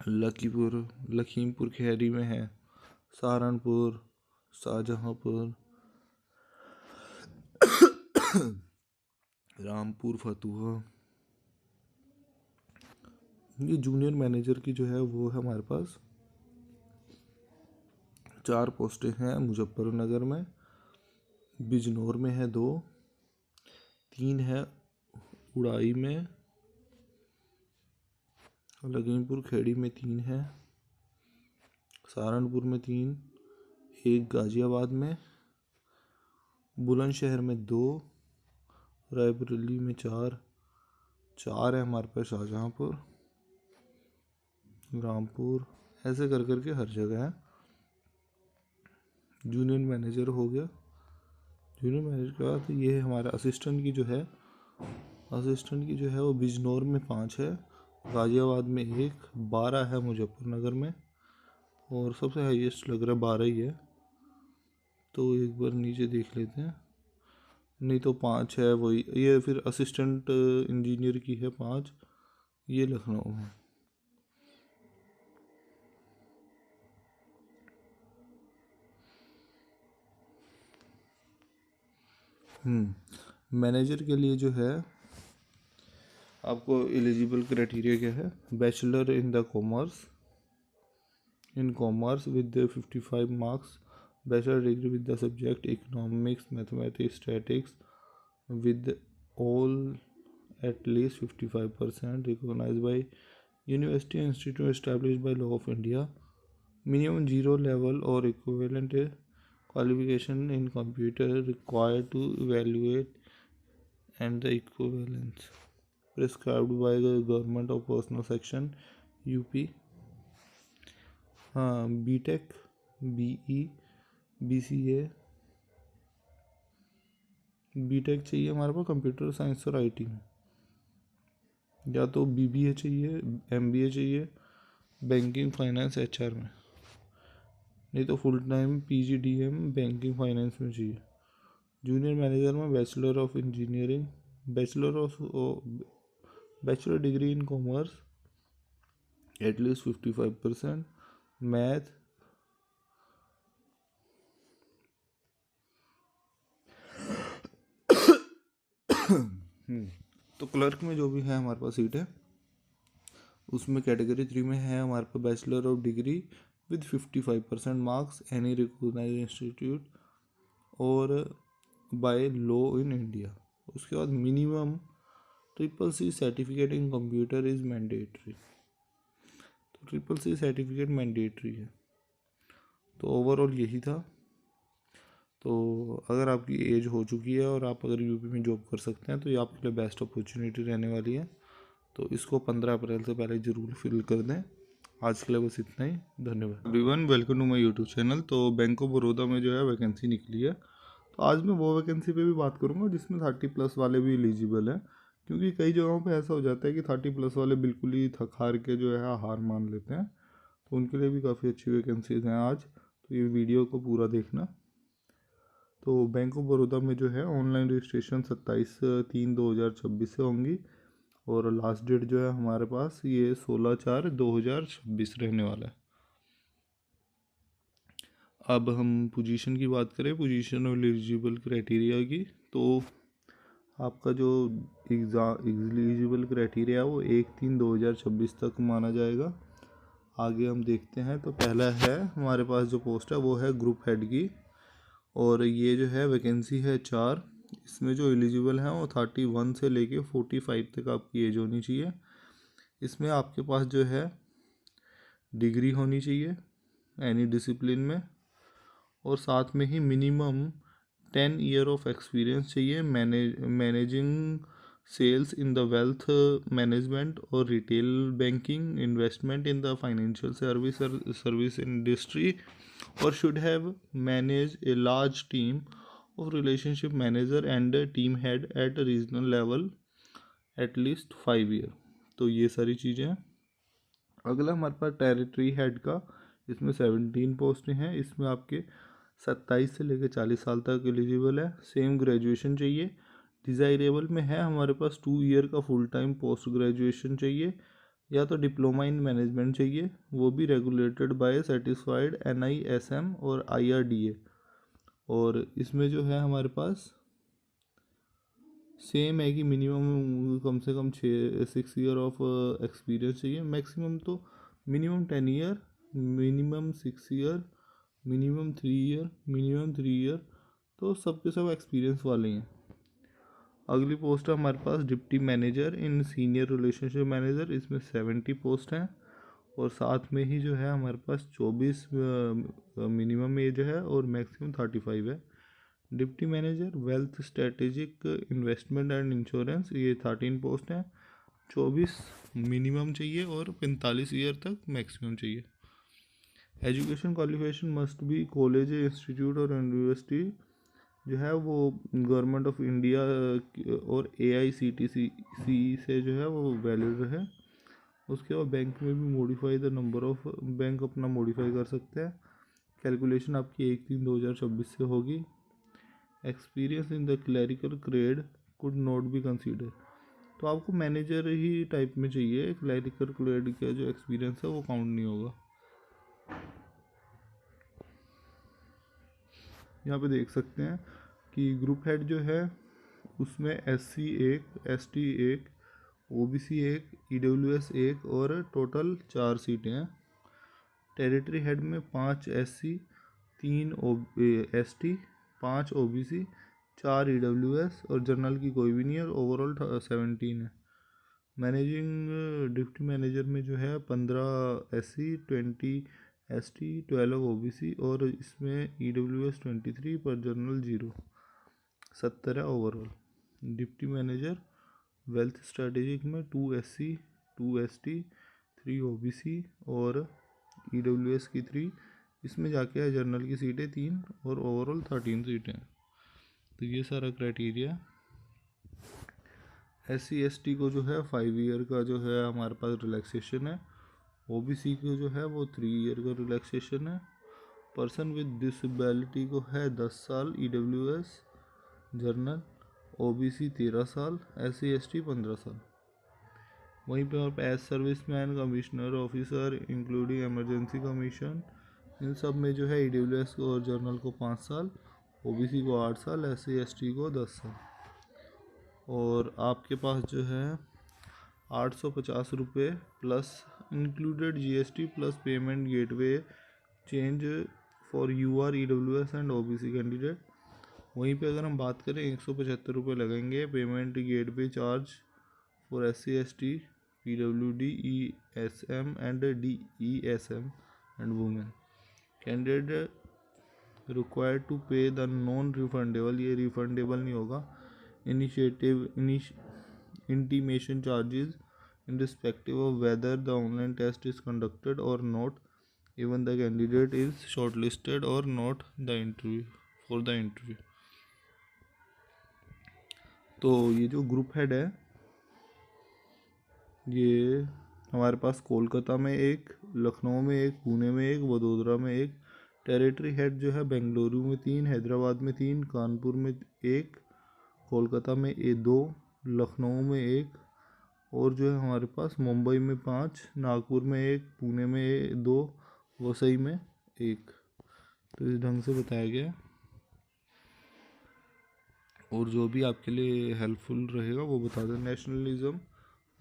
लखीमपुर खैरी में है, सहारनपुर, शाहजहाँपुर, रामपुर, फतुहा। ये junior manager की जो है वो है हमारे पास 4 पोस्टें हैं। मुजफ्फरनगर में, बिजनौर में है 2, 3 है उड़ाई में, लखीमपुर खेड़ी में 3 है, सहारनपुर में 3, 1 गाजियाबाद में, बुलंदशहर में 2, रायबरेली में 4 है हमारे पास शाहजहाँपुर, रामपुर, ऐसे कर करके हर जगह है। जूनियर मैनेजर हो गया। जूनियर मैनेजर के बाद ये है हमारा असिस्टेंट की जो है वो बिजनौर में 5 है, गाजियाबाद में 1, 12 है मुजफ्फरनगर में, और सबसे हाईएस्ट लग रहा है 12 ही है। तो एक बार नीचे देख लेते हैं, नहीं तो 5 है वही। ये फिर असिस्टेंट इंजीनियर की है 5, ये लखनऊ है। मैनेजर के लिए जो है आपको एलिजिबल क्राइटेरिया क्या है? Bachelor in the commerce with 55 marks, bachelor degree with the subject economics, mathematics, statics with all at least 55% recognized by university institute established by law of India, minimum 0 level or equivalent qualification in computer required to evaluate and the equivalence prescribed by government of personal section UP. हाँ, BTech, be, BCA, BTech चाहिए हमारे पास computer science और IT में, या तो BBA चाहिए, MBA चाहिए banking finance HR में, नहीं तो full time PGDM banking finance में चाहिए। जूनियर मैनेजर में bachelor of engineering, bachelor degree in commerce, at least 55%, math, तो क्लर्क में जो भी है हमारे पास सीट है उसमें कैटेगरी 3 में है हमारे पास bachelor of degree with 55% marks any recognised institute और बाय लॉ इन इंडिया। उसके बाद minimum CCC certificate in computer is mandatory, तो CCC सर्टिफिकेट मैंडेटरी है। तो ओवरऑल यही था। तो अगर आपकी एज हो चुकी है और आप अगर यूपी में जॉब कर सकते हैं तो ये आपके लिए बेस्ट अपॉर्चुनिटी रहने वाली है। तो इसको 15 अप्रैल से पहले ज़रूर फिल कर दें। आज के लिए बस इतना ही, धन्यवाद। Everyone, welcome to my YouTube channel. तो बैंक ऑफ बड़ौदा में जो है वैकेंसी निकली है, तो आज मैं वो वैकेंसी पे भी बात करूँगा जिसमें 30+ वाले भी एलिजिबल हैं, क्योंकि कई जगहों पे ऐसा हो जाता है कि 30+ वाले बिल्कुल ही थक हार के जो है हार मान लेते हैं। तो उनके लिए भी काफ़ी अच्छी वैकेंसीज हैं आज, तो ये वीडियो को पूरा देखना। तो बैंक ऑफ बड़ौदा में जो है ऑनलाइन रजिस्ट्रेशन 27/3/2026 से होंगी और लास्ट डेट जो है हमारे पास ये 16/4/2026 रहने वाला है। अब हम पोजीशन की बात करें, पोजीशन और एलिजिबल क्राइटेरिया की, तो आपका जो एलिजिबल क्राइटेरिया वो 1/3/2026 तक माना जाएगा। आगे हम देखते हैं। तो पहला है हमारे पास जो पोस्ट है वो है ग्रुप हेड की, और ये जो है वैकेंसी है 4। इसमें जो एलिजिबल हैं वो 31 से लेके 45 तक आपकी एज होनी चाहिए। इसमें आपके पास जो है डिग्री होनी चाहिए एनी डिसिप्लिन में, और साथ में ही मिनिमम 10 ईयर ऑफ एक्सपीरियंस चाहिए managing sales in the wealth management और retail banking, investment in the financial service industry, or should have managed a large team of relationship manager and a team head at a regional level at least 5 year। तो ये सारी चीज़ें हैं। अगला हमारे पास territory head का, इसमें 17 पोस्टें हैं। इसमें आपके 27 से लेकर 40 साल तक एलिजिबल है। सेम ग्रेजुएशन चाहिए। डिज़ायरेबल में है हमारे पास 2 ईयर का फुल टाइम पोस्ट ग्रेजुएशन चाहिए, या तो डिप्लोमा इन मैनेजमेंट चाहिए, वो भी रेगुलेटेड बाय सर्टिफाइड NISM और IRDA। और इसमें जो है हमारे पास सेम है कि मिनिमम कम से कम 6 ईयर ऑफ एक्सपीरियंस चाहिए। मैक्सिमम तो minimum 10 year, minimum 6 year, minimum 3 year, minimum 3 year, तो सबके सब एक्सपीरियंस वाले हैं। अगली पोस्ट है हमारे पास deputy manager in senior relationship manager. इसमें 70 पोस्ट हैं, और साथ में ही जो है हमारे पास 24 मिनिमम एज है और मैक्सिमम 35 है। Deputy manager wealth strategic investment and insurance, ये 13 पोस्ट हैं। 24 मिनिमम चाहिए और 45 ईयर तक मैक्सिमम चाहिए। Education qualification must be college, institute और यूनिवर्सिटी जो है वो गवर्नमेंट ऑफ इंडिया और AICTE से जो है वो वैलिड रहे। उसके बाद बैंक में भी modify the number of bank अपना मॉडिफाई कर सकते हैं। कैलकुलेशन आपकी 1/3/2026 से होगी। Experience in the clerical grade could not be consider, तो आपको मैनेजर ही टाइप में चाहिए। क्लरिकल ग्रेड का जो एक्सपीरियंस है वो काउंट नहीं होगा। यहाँ पे देख सकते हैं कि ग्रुप हेड जो है उसमें SC 1, ST 1, OBC 1, EWS 1 और टोटल 4 सीटें हैं। टेरिटरी हेड में 5 SC, 3 ST, 5 OBC, 4 EWS और जनरल की कोई भी नहीं है। ओवरऑल 17 है। मैनेजिंग डिप्टी मैनेजर में जो है 15 SC, 20 ST, 12 OBC और इसमें EWS 23 पर जनरल 0, 70 है overall. Deputy manager wealth strategic में 2 SC 2 ST 3 OBC और EWS की 3, इसमें जाके है जनरल की सीटें 3 और ओवरऑल 13 सीटें। तो ये सारा क्राइटेरिया। SC ST को जो है 5 ईयर का जो है हमारे पास रिलैक्सेशन है। OBC को जो है वो 3 ईयर का रिलैक्सेशन है। पर्सन विद डिसेबिलिटी को है 10 साल EWS जर्नल, OBC 13 साल, SC ST 15 साल। वहीं पे और ex service man, commissioner officer including emergency commission, इन सब में जो है EWS को और जर्नल को 5 साल, OBC को 8 साल, SC ST को 10 साल। और आपके पास जो है 850 रुपये plus included GST plus payment gateway change for UR EWS and OBC candidate. वहीं पे अगर हम बात करें 175 रुपये लगेंगे payment gateway charge for SC ST PWD ESM and DESM and women candidate required to pay the non refundable, ये refundable नहीं होगा, intimation charges in respective of whether the online test is conducted or not, even the candidate is shortlisted or not the interview for the interview। तो ये जो group head है ये हमारे पास कोलकाता में एक, लखनऊ में एक, पुणे में एक, वडोदरा में एक। टेरिटरी हेड जो है बेंगलुरु में 3, हैदराबाद में 3, कानपुर में 1, कोलकाता में 2, लखनऊ में 1 और जो है हमारे पास मुंबई में 5, नागपुर में 1, पुणे में 2, वसई में 1। तो इस ढंग से बताया गया और जो भी आपके लिए हेल्पफुल रहेगा वो बता दें। नेशनलिज्म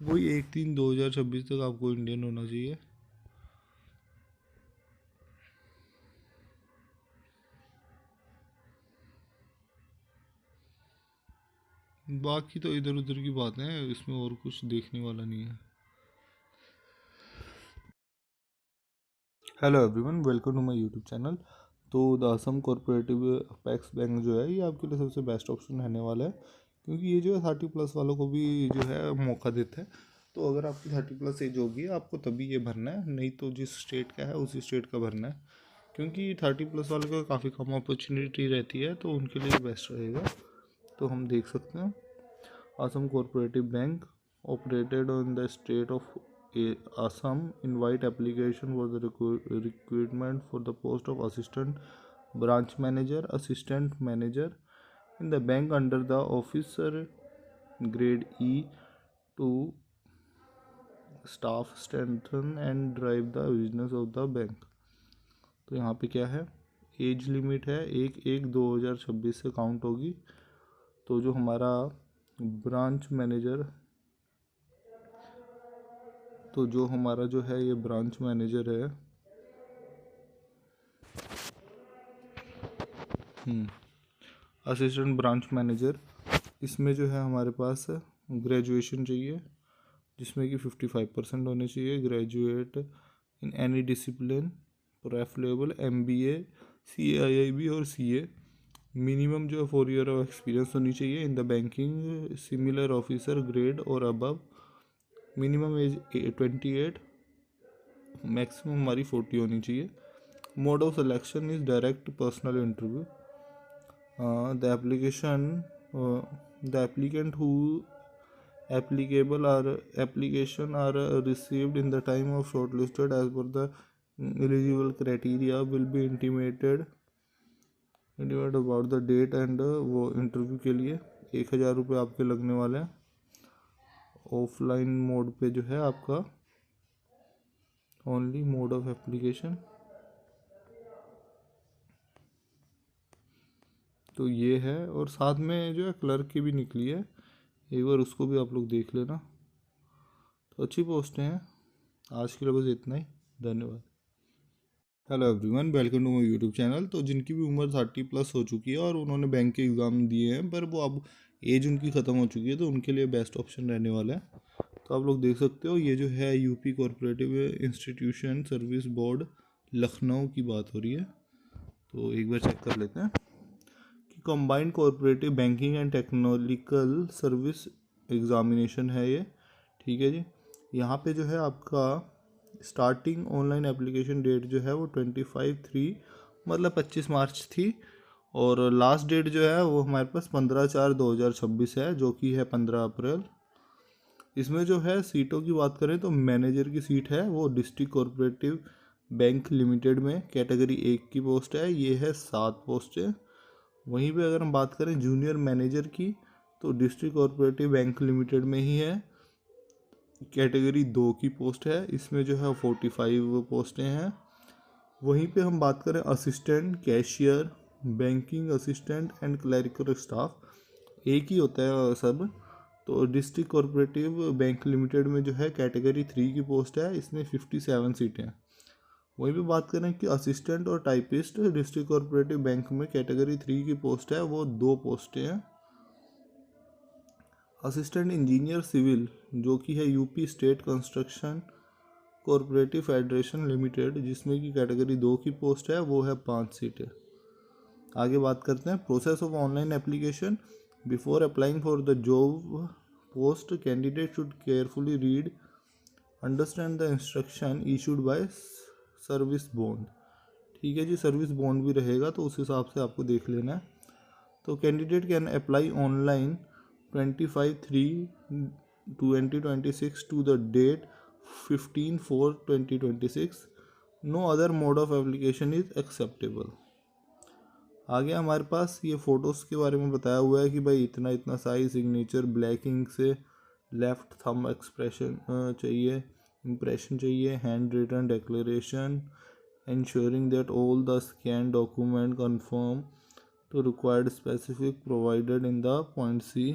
वही 1/3/2026 तक आपको इंडियन होना चाहिए। बाकी तो इधर उधर की बातें हैं, इसमें और कुछ देखने वाला नहीं है। Hello everyone, welcome to my YouTube channel. तो the Assam cooperative apex bank जो है ये आपके लिए सबसे बेस्ट ऑप्शन रहने वाला है, क्योंकि ये जो है 30+ वालों को भी जो है मौका देता है। तो अगर आपकी 30+ एज होगी आपको तभी ये भरना है, नहीं तो जिस स्टेट का है उसी स्टेट का भरना है, क्योंकि 30+ वालों को काफ़ी कम अपॉर्चुनिटी रहती है, तो उनके लिए बेस्ट रहेगा। तो हम देख सकते हैं Assam cooperative bank operated on the state of Assam invite application for the recruitment for the post of assistant branch manager, assistant manager in the bank under the officer grade E to staff strengthen and drive the business of the bank। तो यहाँ पे क्या है, age limit है 1/1/2026 से count होगी। तो जो हमारा ब्रांच मैनेजर, तो जो हमारा जो है ये ब्रांच मैनेजर है, असिस्टेंट ब्रांच मैनेजर, इसमें जो है हमारे पास ग्रेजुएशन चाहिए जिसमें कि 55% होने चाहिए। Graduate in any discipline preferable MBA CIIB और CA। मिनिमम जो है 4 ईयर ऑफ एक्सपीरियंस होनी चाहिए in the banking similar officer grade और अबव। मिनिमम एज 28, मैक्सिमम हमारी 40 होनी चाहिए। Mode of selection is direct personal interview. The applicant who application are received in the time of shortlisted as per the eligible criteria will be intimated about the date and वो interview के लिए 1000 रुपये आपके लगने वाले हैं। Offline mode पे जो है आपका ओनली मोड ऑफ एप्लीकेशन। तो ये है, और साथ में जो है क्लर्क की भी निकली है, एक बार उसको भी आप लोग देख लेना। तो अच्छी पोस्टें हैं। आज के लिए बस इतना ही, धन्यवाद। Hello everyone, welcome to my YouTube channel. तो जिनकी भी उम्र 30+ हो चुकी है और उन्होंने बैंक के एग्ज़ाम दिए हैं पर वो अब एज उनकी ख़त्म हो चुकी है, तो उनके लिए बेस्ट ऑप्शन रहने वाला है। तो आप लोग देख सकते हो, ये जो है UP corporative institution service board Lucknow की बात हो रही है। तो एक बार चेक कर लेते हैं कि combined corporative banking and technological service examination है ये, ठीक है जी। यहाँ पे जो है आपका स्टार्टिंग ऑनलाइन एप्लीकेशन डेट जो है वो 25/3 मतलब 25 मार्च थी, और लास्ट डेट जो है वो हमारे पास 15/4/2026 है, जो कि है 15 अप्रैल। इसमें जो है सीटों की बात करें तो मैनेजर की सीट है वो डिस्ट्रिक्ट कोऑपरेटिव बैंक लिमिटेड में कैटेगरी 1 की पोस्ट है, ये है 7 पोस्टें। वहीं पे अगर हम बात करें जूनियर मैनेजर की तो डिस्ट्रिक्ट कोऑपरेटिव बैंक लिमिटेड में ही है, कैटेगरी 2 की पोस्ट है, इसमें जो है 45 पोस्टें हैं। वहीं पे हम बात करें assistant cashier, banking assistant and clerical staff, एक ही होता है सब। तो डिस्ट्रिक्ट कोऑपरेटिव बैंक लिमिटेड में जो है कैटेगरी 3 की पोस्ट है, इसमें 57 सीटें हैं। वहीं पे बात करें कि असिस्टेंट और टाइपिस्ट डिस्ट्रिक्ट कोऑपरेटिव बैंक में कैटेगरी 3 की पोस्ट है, वो 2 पोस्टें हैं। असिस्टेंट इंजीनियर सिविल जो कि है UP state construction cooperative federation limited, जिसमें कि कैटेगरी 2 की पोस्ट है, वो है 5 सीटें। आगे बात करते हैं process of online application. Before applying for the job post candidate should carefully read understand the instruction issued by service bond, ठीक है जी। सर्विस बॉन्ड भी रहेगा तो उस हिसाब से आपको देख लेना है। तो candidate can apply online 25/3/2026 to the date 15/4/2026। No other mode of application is acceptable. आगे हमारे पास ये फ़ोटोज़ के बारे में बताया हुआ है कि भाई इतना इतना साइज, सिग्नेचर, ब्लैक इंक से, लेफ्ट थंब एक्सप्रेशन चाहिए, इम्प्रेशन चाहिए, handwritten declaration, ensuring that all the scanned document conform to required specific provided in the point C।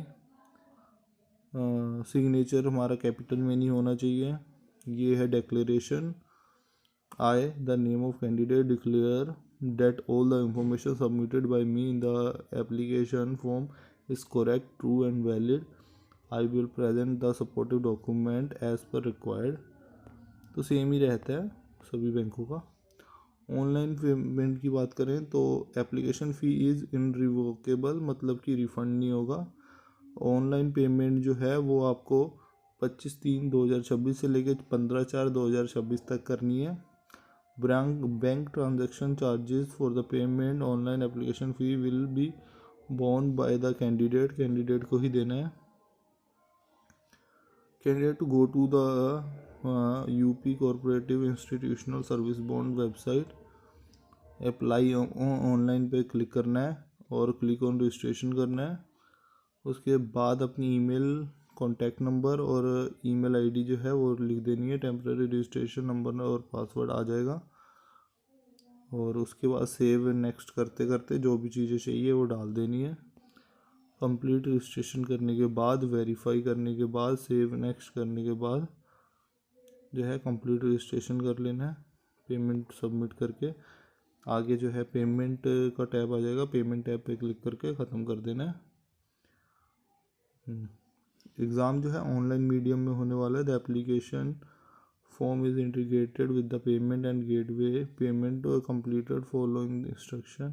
Signature हमारा कैपिटल में नहीं होना चाहिए। ये है declaration. I, the name of candidate, declare that all the information submitted by me in the application form is correct, true and valid. I will present the supportive document as per required। तो same ही रहता है सभी बैंकों का। Online payment की बात करें तो एप्लीकेशन फ़ी इज़ इनरिवोकेबल, मतलब कि रिफ़ंड नहीं होगा। ऑनलाइन पेमेंट जो है वो आपको 25/3/2026 से लेकर 15/4/2026 तक करनी है। Bank transaction charges for the payment online application fee will be borne by the candidate को ही देना है। Candidate to go to the UP cooperative institutional service bond website, apply online पे क्लिक करना है और क्लिक ऑन रजिस्ट्रेशन करना है। उसके बाद अपनी ईमेल, कॉन्टैक्ट नंबर और ईमेल आईडी जो है वो लिख देनी है। टेम्परेरी रजिस्ट्रेशन नंबर और पासवर्ड आ जाएगा, और उसके बाद सेव नेक्स्ट करते करते जो भी चीज़ें चाहिए वो डाल देनी है। कंप्लीट रजिस्ट्रेशन करने के बाद, वेरीफाई करने के बाद, सेव नेक्स्ट करने के बाद जो है कंप्लीट रजिस्ट्रेशन कर लेना है। पेमेंट सबमिट करके आगे जो है पेमेंट का टैब आ जाएगा, पेमेंट टैब पे क्लिक करके ख़त्म कर देना है। एग्ज़ाम जो है ऑनलाइन मीडियम में होने वाला है। The application form is integrated with the payment and gateway, payment completed following instruction.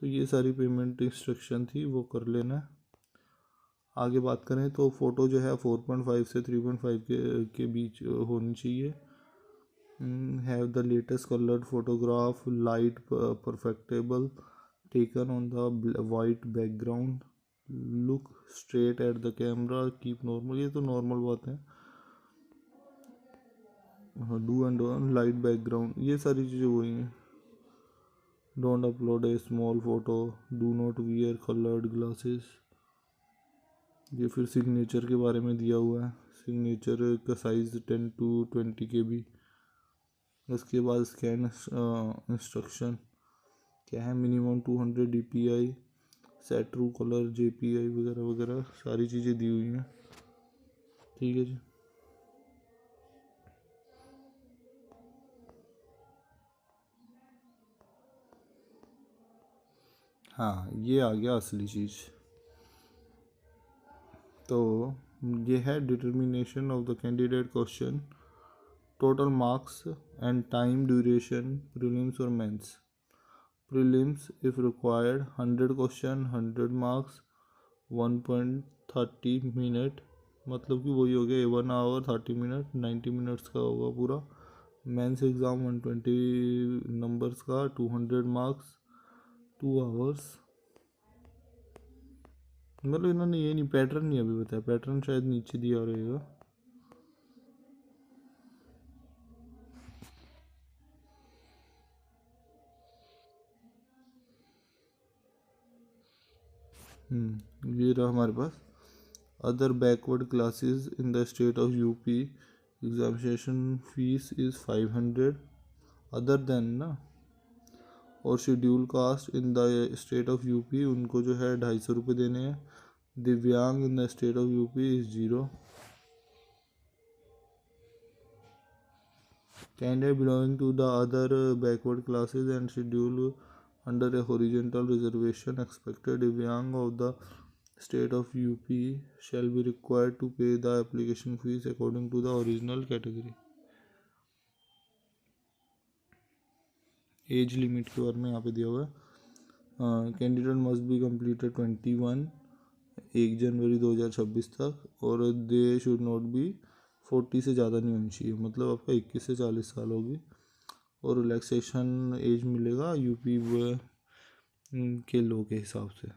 तो ये सारी पेमेंट इंस्ट्रक्शन थी, वो कर लेना है। आगे बात करें तो फ़ोटो जो है 4.5 से 3.5 के बीच होनी चाहिए। Have the latest coloured photograph, light preferable, taken on the white background, look straight at the camera, keep normal, ये तो नॉर्मल बात है। Do and don't, light background, ये सारी चीज़ें वही हैं। Don't upload a small photo, do not wear coloured glasses. ये फिर सिग्नेचर के बारे में दिया हुआ है। सिग्नेचर का साइज़ 10-20 KB। उसके बाद स्कैन इंस्ट्रक्शन क्या है, minimum 200 DPI, set true colour, JPI वगैरह वगैरह सारी चीज़ें दी हुई हैं, ठीक है जी। हाँ, ये आ गया असली चीज़। तो ये है determination of the candidate question, total marks and time duration, prelims और mains. Prelims if required 100 question, 100 marks, 1.30 minute. मतलब कि वही हो गया 1 आवर 30 मिनट, 90 मिनट्स का होगा पूरा। मेंस एग्ज़ाम 120 नंबर्स का, 200 मार्क्स, 2 आवर्स। मतलब इन्होंने ये नहीं, पैटर्न नहीं अभी बताया, पैटर्न शायद नीचे दिया रहेगा। ये रहा हमारे पास। Other backward classes in the state of UP examination fees is 500 other than ना, और schedule caste in the state of UP उनको जो है 250 रुपये देने हैं। दिव्यांग in the state of UP is 0। Candidate belonging to the other backward classes and schedule under a horizontal reservation expected divyang of the state of UP shall be required to pay the application fees according to the original category। Age limit के बारे में यहाँ पे दिया हुआ है। Candidate must be completed 21 1 जनवरी 2026 तक, और दे शुड नॉट बी 40 से ज़्यादा नहीं होनी चाहिए, मतलब आपका 21 से 40 साल होगी। और रिलैक्सेशन एज मिलेगा यूपी के लो के हिसाब से।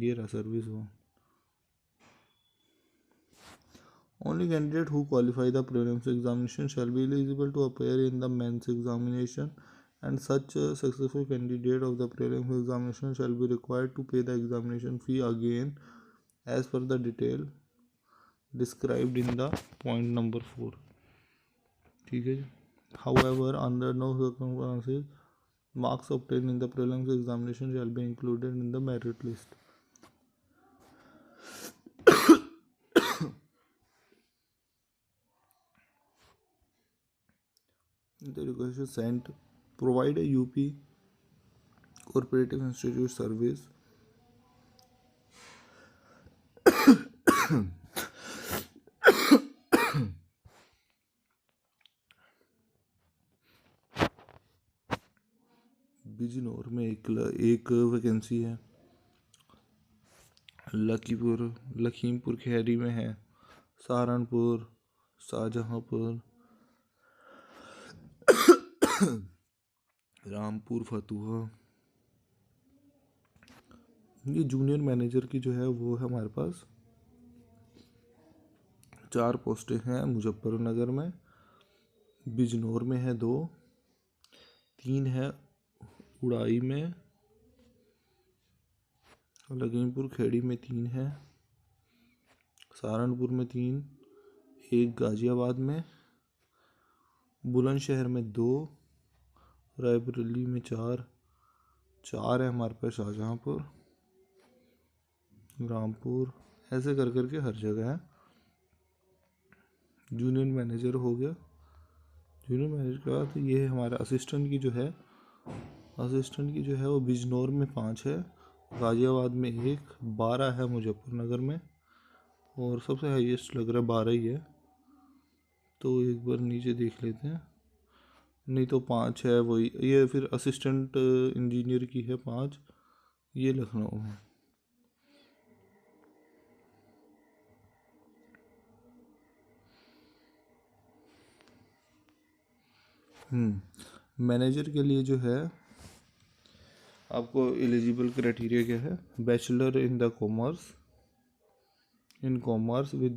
ये रहा सर्विस वो। Only candidate who qualify the prelims examination shall be eligible to appear in the mains examination and such successful candidate of the prelims examination shall be required to pay the examination fee again as per the detail described in the point number 4। ठीक है जी। However, under no circumstances, marks obtained in the prelims examination shall be included in the merit list। The request is sent. Provide a UP Cooperative Institute service Bijnor में एक vacancy है, लखीमपुर खैरी में है, सहारनपुर, शाहजहाँपुर, रामपुर, फतुहा। ये junior manager की जो है वो है हमारे पास 4 पोस्टें हैं। मुजफ्फरनगर में, बिजनौर में है 2, 3 है उड़ाई में, लखीमपुर खेड़ी में 3 है, सहारनपुर में 3, 1 गाजियाबाद में, बुलंदशहर में 2, रायबरेली में 4 है हमारे पास, शाहजहाँपुर, रामपुर, ऐसे कर करके हर जगह है। जूनियर मैनेजर हो गया। जूनियर मैनेजर के बाद ये हमारा असिस्टेंट की जो है वो बिजनौर में 5 है, गाजियाबाद में 1, 12 है मुजफ्फरनगर में, और सबसे हाईएस्ट लग रहा है 12 ही है। तो एक बार नीचे देख लेते हैं, नहीं तो 5 है वही। ये फिर असिस्टेंट इंजीनियर की है 5, ये लखनऊ में। मैनेजर के लिए जो है आपको एलिजिबल क्राइटेरिया क्या है? Bachelor in commerce with